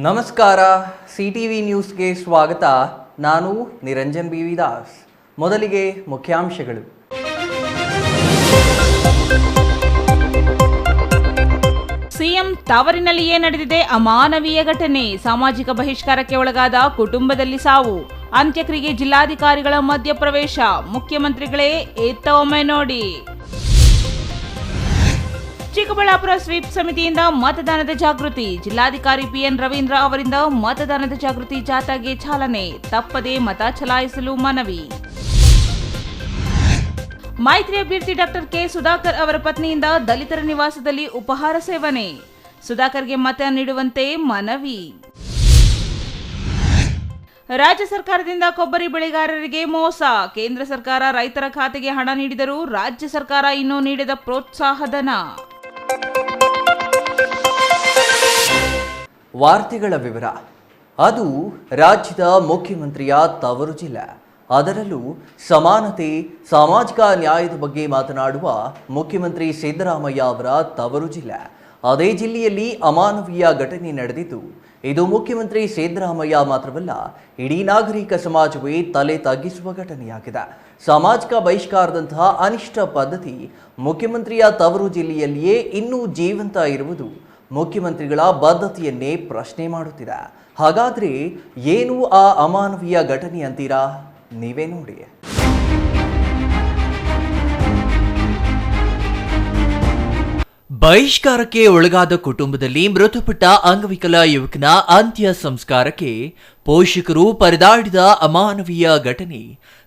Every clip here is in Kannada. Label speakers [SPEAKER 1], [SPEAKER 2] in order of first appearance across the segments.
[SPEAKER 1] ನಮಸ್ಕಾರ, CTV ನ್ಯೂಸ್ಗೆ ಸ್ವಾಗತ. ನಾನು ನಿರಂಜನ್ BV ದಾಸ್. ಮೊದಲಿಗೆ ಮುಖ್ಯಾಂಶಗಳು.
[SPEAKER 2] ಸಿಎಂ ತವರಿನಲ್ಲಿಯೇ ನಡೆದಿದೆ ಅಮಾನವೀಯ ಘಟನೆ. ಸಾಮಾಜಿಕ ಬಹಿಷ್ಕಾರಕ್ಕೆ ಒಳಗಾದ ಕುಟುಂಬದಲ್ಲಿ ಸಾವು. ಅಂತ್ಯಕ್ರಿಯೆಗೆ ಜಿಲ್ಲಾಧಿಕಾರಿಗಳ ಮಧ್ಯಪ್ರವೇಶ. ಮುಖ್ಯಮಂತ್ರಿಗಳೇ ಎತ್ತ ಒಮ್ಮೆ ನೋಡಿ. ಚಿಕ್ಕಬಳ್ಳಾಪುರ ಸ್ವೀಪ್ ಸಮಿತಿಯಿಂದ ಮತದಾನದ ಜಾಗೃತಿ. ಜಿಲ್ಲಾಧಿಕಾರಿ PN ರವೀಂದ್ರ ಅವರಿಂದ ಮತದಾನದ ಜಾಗೃತಿ ಜಾಥಾಗೆ ಚಾಲನೆ. ತಪ್ಪದೆ ಮತ ಚಲಾಯಿಸಲು ಮನವಿ. ಮೈತ್ರಿ ಅಭ್ಯರ್ಥಿ ಡಾಕ್ಟರ್ ಕೆ ಸುಧಾಕರ್ ಅವರ ಪತ್ನಿಯಿಂದ ದಲಿತರ ನಿವಾಸದಲ್ಲಿ ಉಪಹಾರ ಸೇವನೆ. ಸುಧಾಕರ್ಗೆ ಮತ ನೀಡುವಂತೆ ಮನವಿ. ರಾಜ್ಯ ಸರ್ಕಾರದಿಂದ ಕೊಬ್ಬರಿ ಬೆಳೆಗಾರರಿಗೆ ಮೋಸ. ಕೇಂದ್ರ ಸರ್ಕಾರ ರೈತರ ಖಾತೆಗೆ ಹಣ ನೀಡಿದರೂ ರಾಜ್ಯ ಸರ್ಕಾರ ಇನ್ನೂ ನೀಡದ ಪ್ರೋತ್ಸಾಹಧನ.
[SPEAKER 1] ವಾರ್ತೆಗಳ ವಿವರ. ಅದು ರಾಜ್ಯದ ಮುಖ್ಯಮಂತ್ರಿಯ ತವರು ಜಿಲ್ಲೆ. ಅದರಲ್ಲೂ ಸಮಾನತೆ, ಸಾಮಾಜಿಕ ನ್ಯಾಯದ ಬಗ್ಗೆ ಮಾತನಾಡುವ ಮುಖ್ಯಮಂತ್ರಿ ಸಿದ್ದರಾಮಯ್ಯ ಅವರ ತವರು ಜಿಲ್ಲೆ. ಅದೇ ಜಿಲ್ಲೆಯಲ್ಲಿ ಅಮಾನವೀಯ ಘಟನೆ ನಡೆದಿದ್ದು ಇದು ಮುಖ್ಯಮಂತ್ರಿ ಸಿದ್ದರಾಮಯ್ಯ ಮಾತ್ರವಲ್ಲ, ಇಡೀ ನಾಗರಿಕ ಸಮಾಜವೇ ತಲೆ ತಗ್ಗಿಸುವ ಘಟನೆಯಾಗಿದೆ. ಸಾಮಾಜಿಕ ಬಹಿಷ್ಕಾರದಂತಹ ಅನಿಷ್ಟ ಪದ್ಧತಿ ಮುಖ್ಯಮಂತ್ರಿಯ ತವರು ಜಿಲ್ಲೆಯಲ್ಲಿಯೇ ಇನ್ನೂ ಜೀವಂತ ಇರುವುದು ಮುಖ್ಯಮಂತ್ರಿಗಳ ಬದ್ಧತೆಯನ್ನೇ ಪ್ರಶ್ನೆ ಮಾಡುತ್ತಿದೆ. ಹಾಗಾದ್ರೆ ಏನು ಆ ಅಮಾನವೀಯ ಘಟನೆ ಅಂತೀರಾ? ನೀವೇ ನೋಡಿ. ಬಹಿಷ್ಕಾರಕ್ಕೆ ಒಳಗಾದ ಕುಟುಂಬದಲ್ಲಿ ಮೃತಪಟ್ಟ ಅಂಗವಿಕಲ ಯುವಕನ ಅಂತ್ಯ ಸಂಸ್ಕಾರಕ್ಕೆ ಪೋಷಕರು ಪರದಾಡಿದ ಅಮಾನವೀಯ ಘಟನೆ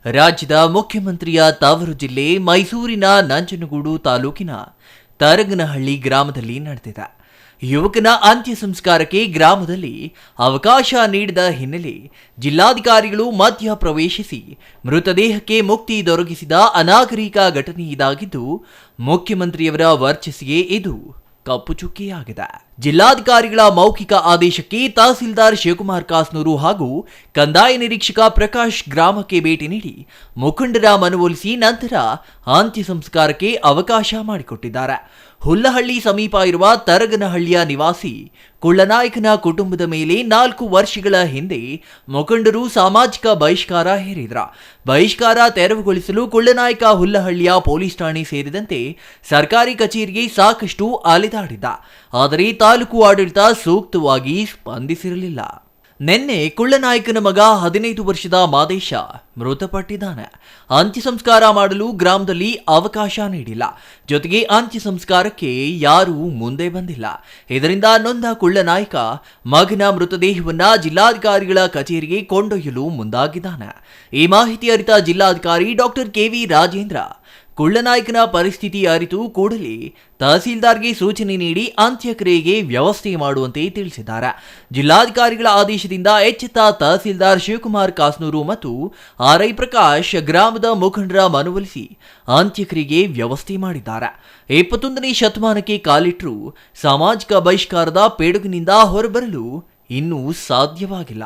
[SPEAKER 1] ರಾಜ್ಯದ ಮುಖ್ಯಮಂತ್ರಿಯ ತವರು ಜಿಲ್ಲೆ ಮೈಸೂರಿನ ನಂಜನಗೂಡು ತಾಲೂಕಿನ ತರಗನಹಳ್ಳಿ ಗ್ರಾಮದಲ್ಲಿ ನಡೆದಿದೆ. ಯುವಕನ ಅಂತ್ಯ ಸಂಸ್ಕಾರಕ್ಕೆ ಗ್ರಾಮದಲ್ಲಿ ಅವಕಾಶ ನೀಡಿದ ಹಿನ್ನೆಲೆ ಜಿಲ್ಲಾಧಿಕಾರಿಗಳು ಮಧ್ಯ ಪ್ರವೇಶಿಸಿ ಮೃತದೇಹಕ್ಕೆ ಮುಕ್ತಿ ದೊರಕಿಸಿದ ಅನಾಗರಿಕ ಘಟನೆ ಇದಾಗಿದ್ದು ಮುಖ್ಯಮಂತ್ರಿಯವರ ವರ್ಚಸ್ಸಿಗೆ ಇದು ಕಪ್ಪು ಚುಕ್ಕಿಯಾಗಿದೆ. ಜಿಲ್ಲಾಧಿಕಾರಿಗಳ ಮೌಖಿಕ ಆದೇಶಕ್ಕೆ ತಹಸೀಲ್ದಾರ್ ಶಿವಕುಮಾರ್ ಕಾಸ್ನೂರು ಹಾಗೂ ಕಂದಾಯ ನಿರೀಕ್ಷಕ ಪ್ರಕಾಶ್ ಗ್ರಾಮಕ್ಕೆ ಭೇಟಿ ನೀಡಿ ಮುಖಂಡರ ಮನವೊಲಿಸಿ ನಂತರ ಅಂತ್ಯ ಸಂಸ್ಕಾರಕ್ಕೆ ಅವಕಾಶ ಮಾಡಿಕೊಟ್ಟಿದ್ದಾರೆ. ಹುಲ್ಲಹಳ್ಳಿ ಸಮೀಪ ಇರುವ ತರಗನಹಳ್ಳಿಯ ನಿವಾಸಿ ಕುಳ್ಳನಾಯಕನ ಕುಟುಂಬದ ಮೇಲೆ 4 ವರ್ಷಗಳ ಹಿಂದೆ ಮುಖಂಡರು ಸಾಮಾಜಿಕ ಬಹಿಷ್ಕಾರ ಹೇರಿದ್ರ. ಬಹಿಷ್ಕಾರ ತೆರವುಗೊಳಿಸಲು ಕುಳ್ಳನಾಯಕ ಹುಲ್ಲಹಳ್ಳಿಯ ಪೊಲೀಸ್ ಠಾಣೆ ಸೇರಿದಂತೆ ಸರ್ಕಾರಿ ಕಚೇರಿಗೆ ಸಾಕಷ್ಟು ಅಲೆದಾಡಿದ್ದ. ಆದರೆ ತಾಲೂಕು ಆಡಳಿತ ಸೂಕ್ತವಾಗಿ ಸ್ಪಂದಿಸಿರಲಿಲ್ಲ. ನಿನ್ನೆ ಕುಳ್ಳನಾಯಕನ ಮಗ 15 ವರ್ಷದ ಮಾದೇಶ ಮೃತಪಟ್ಟಿದ್ದಾನೆ. ಅಂತ್ಯ ಸಂಸ್ಕಾರ ಮಾಡಲು ಗ್ರಾಮದಲ್ಲಿ ಅವಕಾಶ ನೀಡಿಲ್ಲ. ಜೊತೆಗೆ ಅಂತ್ಯ ಸಂಸ್ಕಾರಕ್ಕೆ ಯಾರೂ ಮುಂದೆ ಬಂದಿಲ್ಲ. ಇದರಿಂದ ನೊಂದ ಕುಳ್ಳನಾಯಕ ಮಗನ ಮೃತದೇಹವನ್ನ ಜಿಲ್ಲಾಧಿಕಾರಿಗಳ ಕಚೇರಿಗೆ ಕೊಂಡೊಯ್ಯಲು ಮುಂದಾಗಿದ್ದಾನೆ. ಈ ಮಾಹಿತಿ ಅರಿತ ಜಿಲ್ಲಾಧಿಕಾರಿ ಡಾಕ್ಟರ್ KV ರಾಜೇಂದ್ರ ಕುಳ್ಳನಾಯಕನ ಪರಿಸ್ಥಿತಿ ಅರಿತು ಕೂಡಲೇ ತಹಸೀಲ್ದಾರ್ಗೆ ಸೂಚನೆ ನೀಡಿ ಅಂತ್ಯಕ್ರಿಯೆಗೆ ವ್ಯವಸ್ಥೆ ಮಾಡುವಂತೆ ತಿಳಿಸಿದ್ದಾರೆ. ಜಿಲ್ಲಾಧಿಕಾರಿಗಳ ಆದೇಶದಿಂದ ಎಚ್ಚೆತ್ತ ತಹಸೀಲ್ದಾರ್ ಶಿವಕುಮಾರ್ ಕಾಸ್ನೂರು ಮತ್ತು RI ಪ್ರಕಾಶ್ ಗ್ರಾಮದ ಮುಖಂಡರ ಮನವೊಲಿಸಿ ಅಂತ್ಯಕ್ರಿಯೆಗೆ ವ್ಯವಸ್ಥೆ ಮಾಡಿದ್ದಾರೆ. 21ನೇ ಶತಮಾನಕ್ಕೆ ಕಾಲಿಟ್ಟರೂ ಸಾಮಾಜಿಕ ಬಹಿಷ್ಕಾರದ ಪಿಡುಗಿನಿಂದ ಹೊರಬರಲು ಇನ್ನೂ ಸಾಧ್ಯವಾಗಿಲ್ಲ.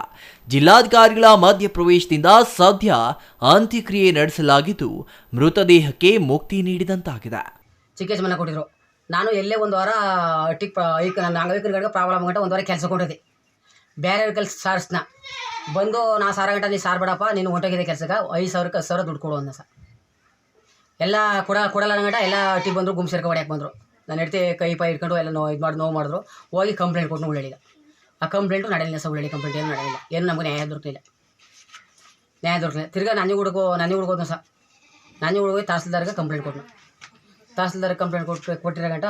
[SPEAKER 1] ಜಿಲ್ಲಾಧಿಕಾರಿಗಳ ಮಧ್ಯಪ್ರವೇಶದಿಂದ ಸದ್ಯ ಅಂತ್ಯಕ್ರಿಯೆ ನಡೆಸಲಾಗಿದ್ದು ಮೃತದೇಹಕ್ಕೆ ಮುಕ್ತಿ ನೀಡಿದಂತಾಗಿದೆ.
[SPEAKER 3] ಚಿಕಿತ್ಸೆ ಮನೆ ಕೊಟ್ಟಿದ್ರು. ನಾನು ಎಲ್ಲೇ ಒಂದು ವಾರ ನನ್ನ ಅಂಗವಿಕಲರಿಗೆ ಪ್ರಾಬ್ಲಮ್ ಗಂಟ 1 ವಾರ ಕೆಲಸ ಕೊಟ್ಟಿದ್ದೆ. ಬೇರೆ ಕೆಲಸ ಸಾರಿಸ್ನ ಬಂದು ನಾ ಸಾರ ಗಂಟ ನೀ ಸಾರ್ ಬೇಡಪ್ಪ, ನೀನು ಹೊಂಟೋಗಿದೆ ಕೆಲಸಕ್ಕೆ 5,000ಕ್ಕೆ 10,000 ದುಡ್ಡು ಕೊಡು ಅಂದ ಸರ್. ಎಲ್ಲ ಕೊಡಲ್ಲ ಗಂಟ ಎಲ್ಲ ಟಿಪ್ ಬಂದರು, ಗುಂಪು ಹೊಡ್ಯಾಕೆ ಬಂದರು. ನಾನು ಹೆಡ್ತಿ ಕೈ ಪೈ ಇಟ್ಕೊಂಡು ಎಲ್ಲ ನೋವು ಮಾಡಿದ್ರು. ಹೋಗಿ ಕಂಪ್ಲೇಂಟ್ ಕೊಟ್ಟು ಉಳ್ಳಿಲ್ಲ. ಆ ಕಂಪ್ಲೇಂಟು ನಡೆಯಲಿಲ್ಲ. ಉಳ್ಳಿ ಕಂಪ್ಲೇಂಟ್ ಏನು ನಡೆಯಲಿಲ್ಲ. ಏನು ನಮಗೆ ನ್ಯಾಯ ದೊರಕಲಿಲ್ಲ. ತಿರ್ಗಾ ಹುಡುಗೋದು ಸಹ ಹುಡುಗಿ ತಹಸೀಲ್ದಾರ್ಗೆ ಕಂಪ್ಲೇಂಟ್ ಕೊಟ್ಟನು. ತಹಸೀಲ್ದಾರ್ಗೆ ಕಂಪ್ಲೇಂಟ್ ಕೊಟ್ಟಿರೋ ಗಂಟ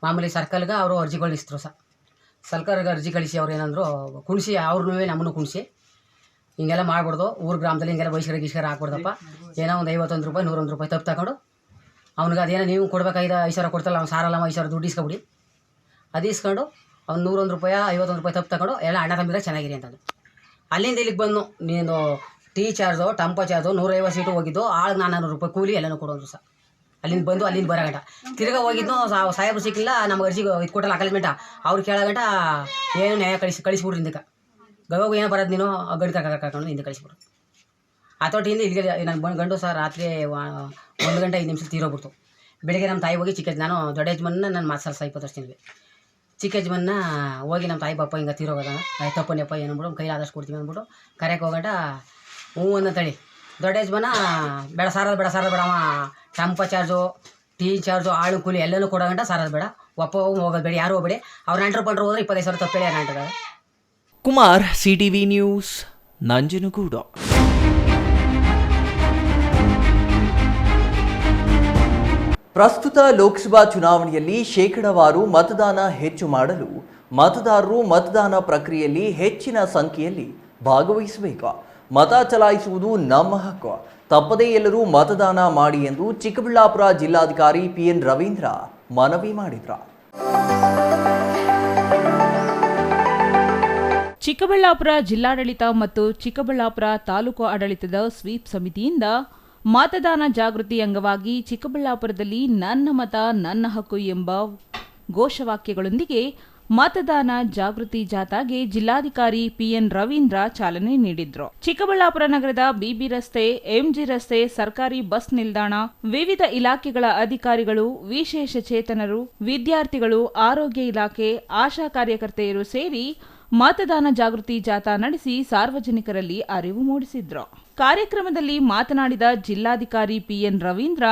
[SPEAKER 3] ಮಾಮೂಲಿ ಸರ್ಕಲ್ಗೆ ಅವರು ಅರ್ಜಿ ಕಳಿಸಿದ್ರು ಸಹ. ಸರ್ಕಾರಕ್ಕೆ ಅರ್ಜಿ ಕಳಿಸಿ ಅವ್ರು ಏನಂದ್ರು, ಕುಣಿಸಿ ಅವ್ರನ್ನೂ ನಮ್ಮನ್ನು ಕುಣಿಸಿ ಹಿಂಗೆಲ್ಲ ಮಾಡ್ಬಿಡ್ದು. ಗ್ರಾಮದಲ್ಲಿ ಹಿಂಗೆಲ್ಲ ಬಹಿಷ್ಕಾರ ಹಾಕ್ಬಿಡ್ದಪ್ಪ. ಏನೋ ಒಂದು 51 ರೂಪಾಯಿ 101 ರೂಪಾಯಿ ತಪ್ಪು ತಗೊಂಡು ಅವ್ನಿಗೆ ಅದೇನೋ ನೀವು ಕೊಡಬೇಕಾಗಿದ್ದ 5,000 ಕೊಡ್ತಲ್ಲ, ಅವ್ನು ಸಾರಲ್ಲ 5,000 ದುಡ್ಡು ಇಸ್ಕೊಬಿಡಿ. ಅದು ಇಸ್ಕೊಂಡು ಅವ್ನು 101 ರೂಪಾಯಿ 51 ರೂಪಾಯಿ ತಪ್ಪು ತಗೊಂಡು ಎಲ್ಲ ಅಣ್ಣ ತಮ್ಮಿದ್ರೆ ಚೆನ್ನಾಗಿರಿ ಅಂತಂದು ಅಲ್ಲಿಂದ ಇಲ್ಲಿಗೆ ಬಂದು ನೀನು ಟೀ ಚಾರ್ಜು ಟಂಪೋ ಚಾರ್ಜು 150 ಸೀಟು ಹೋಗಿದ್ದು 400 ರೂಪಾಯಿ ಕೂಲಿ ಎಲ್ಲನೂ ಕೊಡೋದು ಸಹ. ಅಲ್ಲಿಂದ ಬಂದು ಅಲ್ಲಿಂದ ಬರೋ ಗಂಟ ತಿರ್ಗಾ ಹೋಗಿದ್ದು ಸಾಹೇಬ್ರು ಸಿಕ್ಕಿಲ್ಲ. ನಮ್ಗೆ ಅರ್ಜಿ ಇದು ಕೊಟ್ಟಲ್ಲ ಅಕಲ್ಮೆಂಟ ಅವ್ರು ಕೇಳೋ ಗಂಟ ಏನು ನ್ಯಾಯ ಕಳಿಸ್ಬಿಡ್ರಿ ಹಿಂದಕ್ಕೆ. ಗವಾಗ ಏನೋ ಬರೋದು ನೀನು ಗಂಡು ಕರ್ಕೊಂಡು ಹಿಂದೆ ಕಳಿಸ್ಬಿಡ್ರು. ಆತೋಟಿಯಿಂದ ಇಲ್ಲಿಗೆ ನಾನು ಗಂಡು ಸಹ ರಾತ್ರಿ 1 ಗಂಟೆ 5 ನಿಮಿಷ ತೀರೋಗ್ಬಿಡ್ತು. ಬೆಳಿಗ್ಗೆ ನಮ್ಮ ತಾಯಿ ಹೋಗಿ ಚಿಕ್ಕ ನಾನು ದೊಡ್ಡ ಯಜಮಾನ ನನ್ನ ಮಾತು ಸರ್ 20 ವರ್ಷ ತಿನ್ವಿ ಚಿಕ್ಕ ಯಜಮಾನ ಹೋಗಿ ನಮ್ಮ ತಾಯಿ ಬಾಪ ಹಿಂಗೆ ತೀರೋಗೋದ ತಪ್ಪನಪ್ಪ ಏನಂದ್ಬಿಟ್ಟು ಕೈಲಿ ಆದಷ್ಟು ಕೊಡ್ತೀವಿ ಅಂದ್ಬಿಟ್ಟು ಕರೆಯಕ್ಕೆ ಹೋಗಂಟ ಹ್ಞೂ ತಳಿ ದೊಡ್ಡ ಯಜಮಾನ ಬೇಡ ಬೇಡ ಅವ ಟಂಪ ಚಾರ್ಜು ಟೀ ಚಾರ್ಜು ಆಳು ಕೂಲಿ ಎಲ್ಲನೂ ಕೊಡೋಗಂಟ ಸಾರೋದು ಬೇಡ ಒಪ್ಪ ಹೋಗೋದು ಬೇಡ ಯಾರು ಹೋಗ್ಬೇಡಿ ಅವ್ರು ನೆಂಟ್ರು ಪಂಟ್ರು ಹೋದ್ರೆ 25,000 ತಪ್ಪೇಳಿ ನೆಂಟದ.
[SPEAKER 1] Kumar, CTV news, Nanjangud. ಪ್ರಸ್ತುತ ಲೋಕಸಭಾ ಚುನಾವಣೆಯಲ್ಲಿ ಶೇಕಡಾವಾರು ಮತದಾನ ಹೆಚ್ಚು ಮಾಡಲು ಮತದಾರರು ಮತದಾನ ಪ್ರಕ್ರಿಯೆಯಲ್ಲಿ ಹೆಚ್ಚಿನ ಸಂಖ್ಯೆಯಲ್ಲಿ ಭಾಗವಹಿಸಬೇಕು. ಮತ ಚಲಾಯಿಸುವುದು ನಮ್ಮ ಹಕ್ಕು. ತಪ್ಪದೇ ಎಲ್ಲರೂ ಮತದಾನ ಮಾಡಿ ಎಂದು ಚಿಕ್ಕಬಳ್ಳಾಪುರ ಜಿಲ್ಲಾಧಿಕಾರಿ PN ರವೀಂದ್ರ ಮನವಿ ಮಾಡಿದರು.
[SPEAKER 2] ಚಿಕ್ಕಬಳ್ಳಾಪುರ ಜಿಲ್ಲಾಡಳಿತ ಮತ್ತು ಚಿಕ್ಕಬಳ್ಳಾಪುರ ತಾಲೂಕು ಆಡಳಿತದ ಸ್ವೀಪ್ ಸಮಿತಿಯಿಂದ ಮತದಾನ ಜಾಗೃತಿ ಅಂಗವಾಗಿ ಚಿಕ್ಕಬಳ್ಳಾಪುರದಲ್ಲಿ ನನ್ನ ಮತ ನನ್ನ ಹಕ್ಕು ಎಂಬ ಘೋಷವಾಕ್ಯಗಳೊಂದಿಗೆ ಮತದಾನ ಜಾಗೃತಿ ಜಾಥಾಗೆ ಜಿಲ್ಲಾಧಿಕಾರಿ PN ರವೀಂದ್ರ ಚಾಲನೆ ನೀಡಿದ್ರು. ಚಿಕ್ಕಬಳ್ಳಾಪುರ ನಗರದ BB ರಸ್ತೆ, MG ರಸ್ತೆ, ಸರ್ಕಾರಿ ಬಸ್ ನಿಲ್ದಾಣ, ವಿವಿಧ ಇಲಾಖೆಗಳ ಅಧಿಕಾರಿಗಳು, ವಿಶೇಷ ಚೇತನರು, ವಿದ್ಯಾರ್ಥಿಗಳು, ಆರೋಗ್ಯ ಇಲಾಖೆ, ಆಶಾ ಕಾರ್ಯಕರ್ತೆಯರು ಸೇರಿ ಮತದಾನ ಜಾಗೃತಿ ಜಾಥಾ ನಡೆಸಿ ಸಾರ್ವಜನಿಕರಲ್ಲಿ ಅರಿವು ಮೂಡಿಸಿದ್ರು. ಕಾರ್ಯಕ್ರಮದಲ್ಲಿ ಮಾತನಾಡಿದ ಜಿಲ್ಲಾಧಿಕಾರಿ PN ರವೀಂದ್ರ,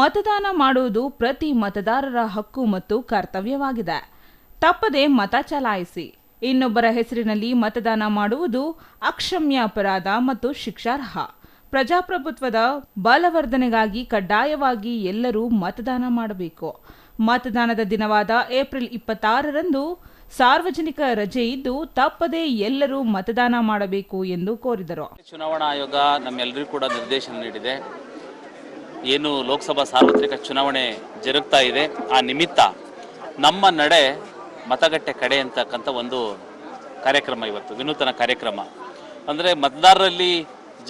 [SPEAKER 2] ಮತದಾನ ಮಾಡುವುದು ಪ್ರತಿ ಮತದಾರರ ಹಕ್ಕು ಮತ್ತು ಕರ್ತವ್ಯವಾಗಿದೆ. ತಪ್ಪದೆ ಮತ ಚಲಾಯಿಸಿ. ಇನ್ನೊಬ್ಬರ ಹೆಸರಿನಲ್ಲಿ ಮತದಾನ ಮಾಡುವುದು ಅಕ್ಷಮ್ಯ ಅಪರಾಧ ಮತ್ತು ಶಿಕ್ಷಾರ್ಹ. ಪ್ರಜಾಪ್ರಭುತ್ವದ ಬಲವರ್ಧನೆಗಾಗಿ ಕಡ್ಡಾಯವಾಗಿ ಎಲ್ಲರೂ ಮತದಾನ ಮಾಡಬೇಕು. ಮತದಾನದ ದಿನವಾದ ಏಪ್ರಿಲ್ 26ರಂದು ಸಾರ್ವಜನಿಕ ರಜೆ ಇದ್ದು ತಪ್ಪದೇ ಎಲ್ಲರೂ ಮತದಾನ ಮಾಡಬೇಕು ಎಂದು ಕೋರಿದರು.
[SPEAKER 4] ಚುನಾವಣಾ ಆಯೋಗ ನಮ್ಮೆಲ್ಲರಿಗೂ ಕೂಡ ನಿರ್ದೇಶನ ನೀಡಿದೆ. ಏನು ಲೋಕಸಭಾ ಸಾರ್ವತ್ರಿಕ ಚುನಾವಣೆ ಜರುಗ್ತಾ ಇದೆ, ಆ ನಿಮಿತ್ತ ನಮ್ಮ ನಡೆ ಮತಗಟ್ಟೆ ಕಡೆ ಅಂತಕ್ಕಂಥ ಒಂದು ಕಾರ್ಯಕ್ರಮ, ಇವತ್ತು ವಿನೂತನ ಕಾರ್ಯಕ್ರಮ. ಅಂದರೆ ಮತದಾರರಲ್ಲಿ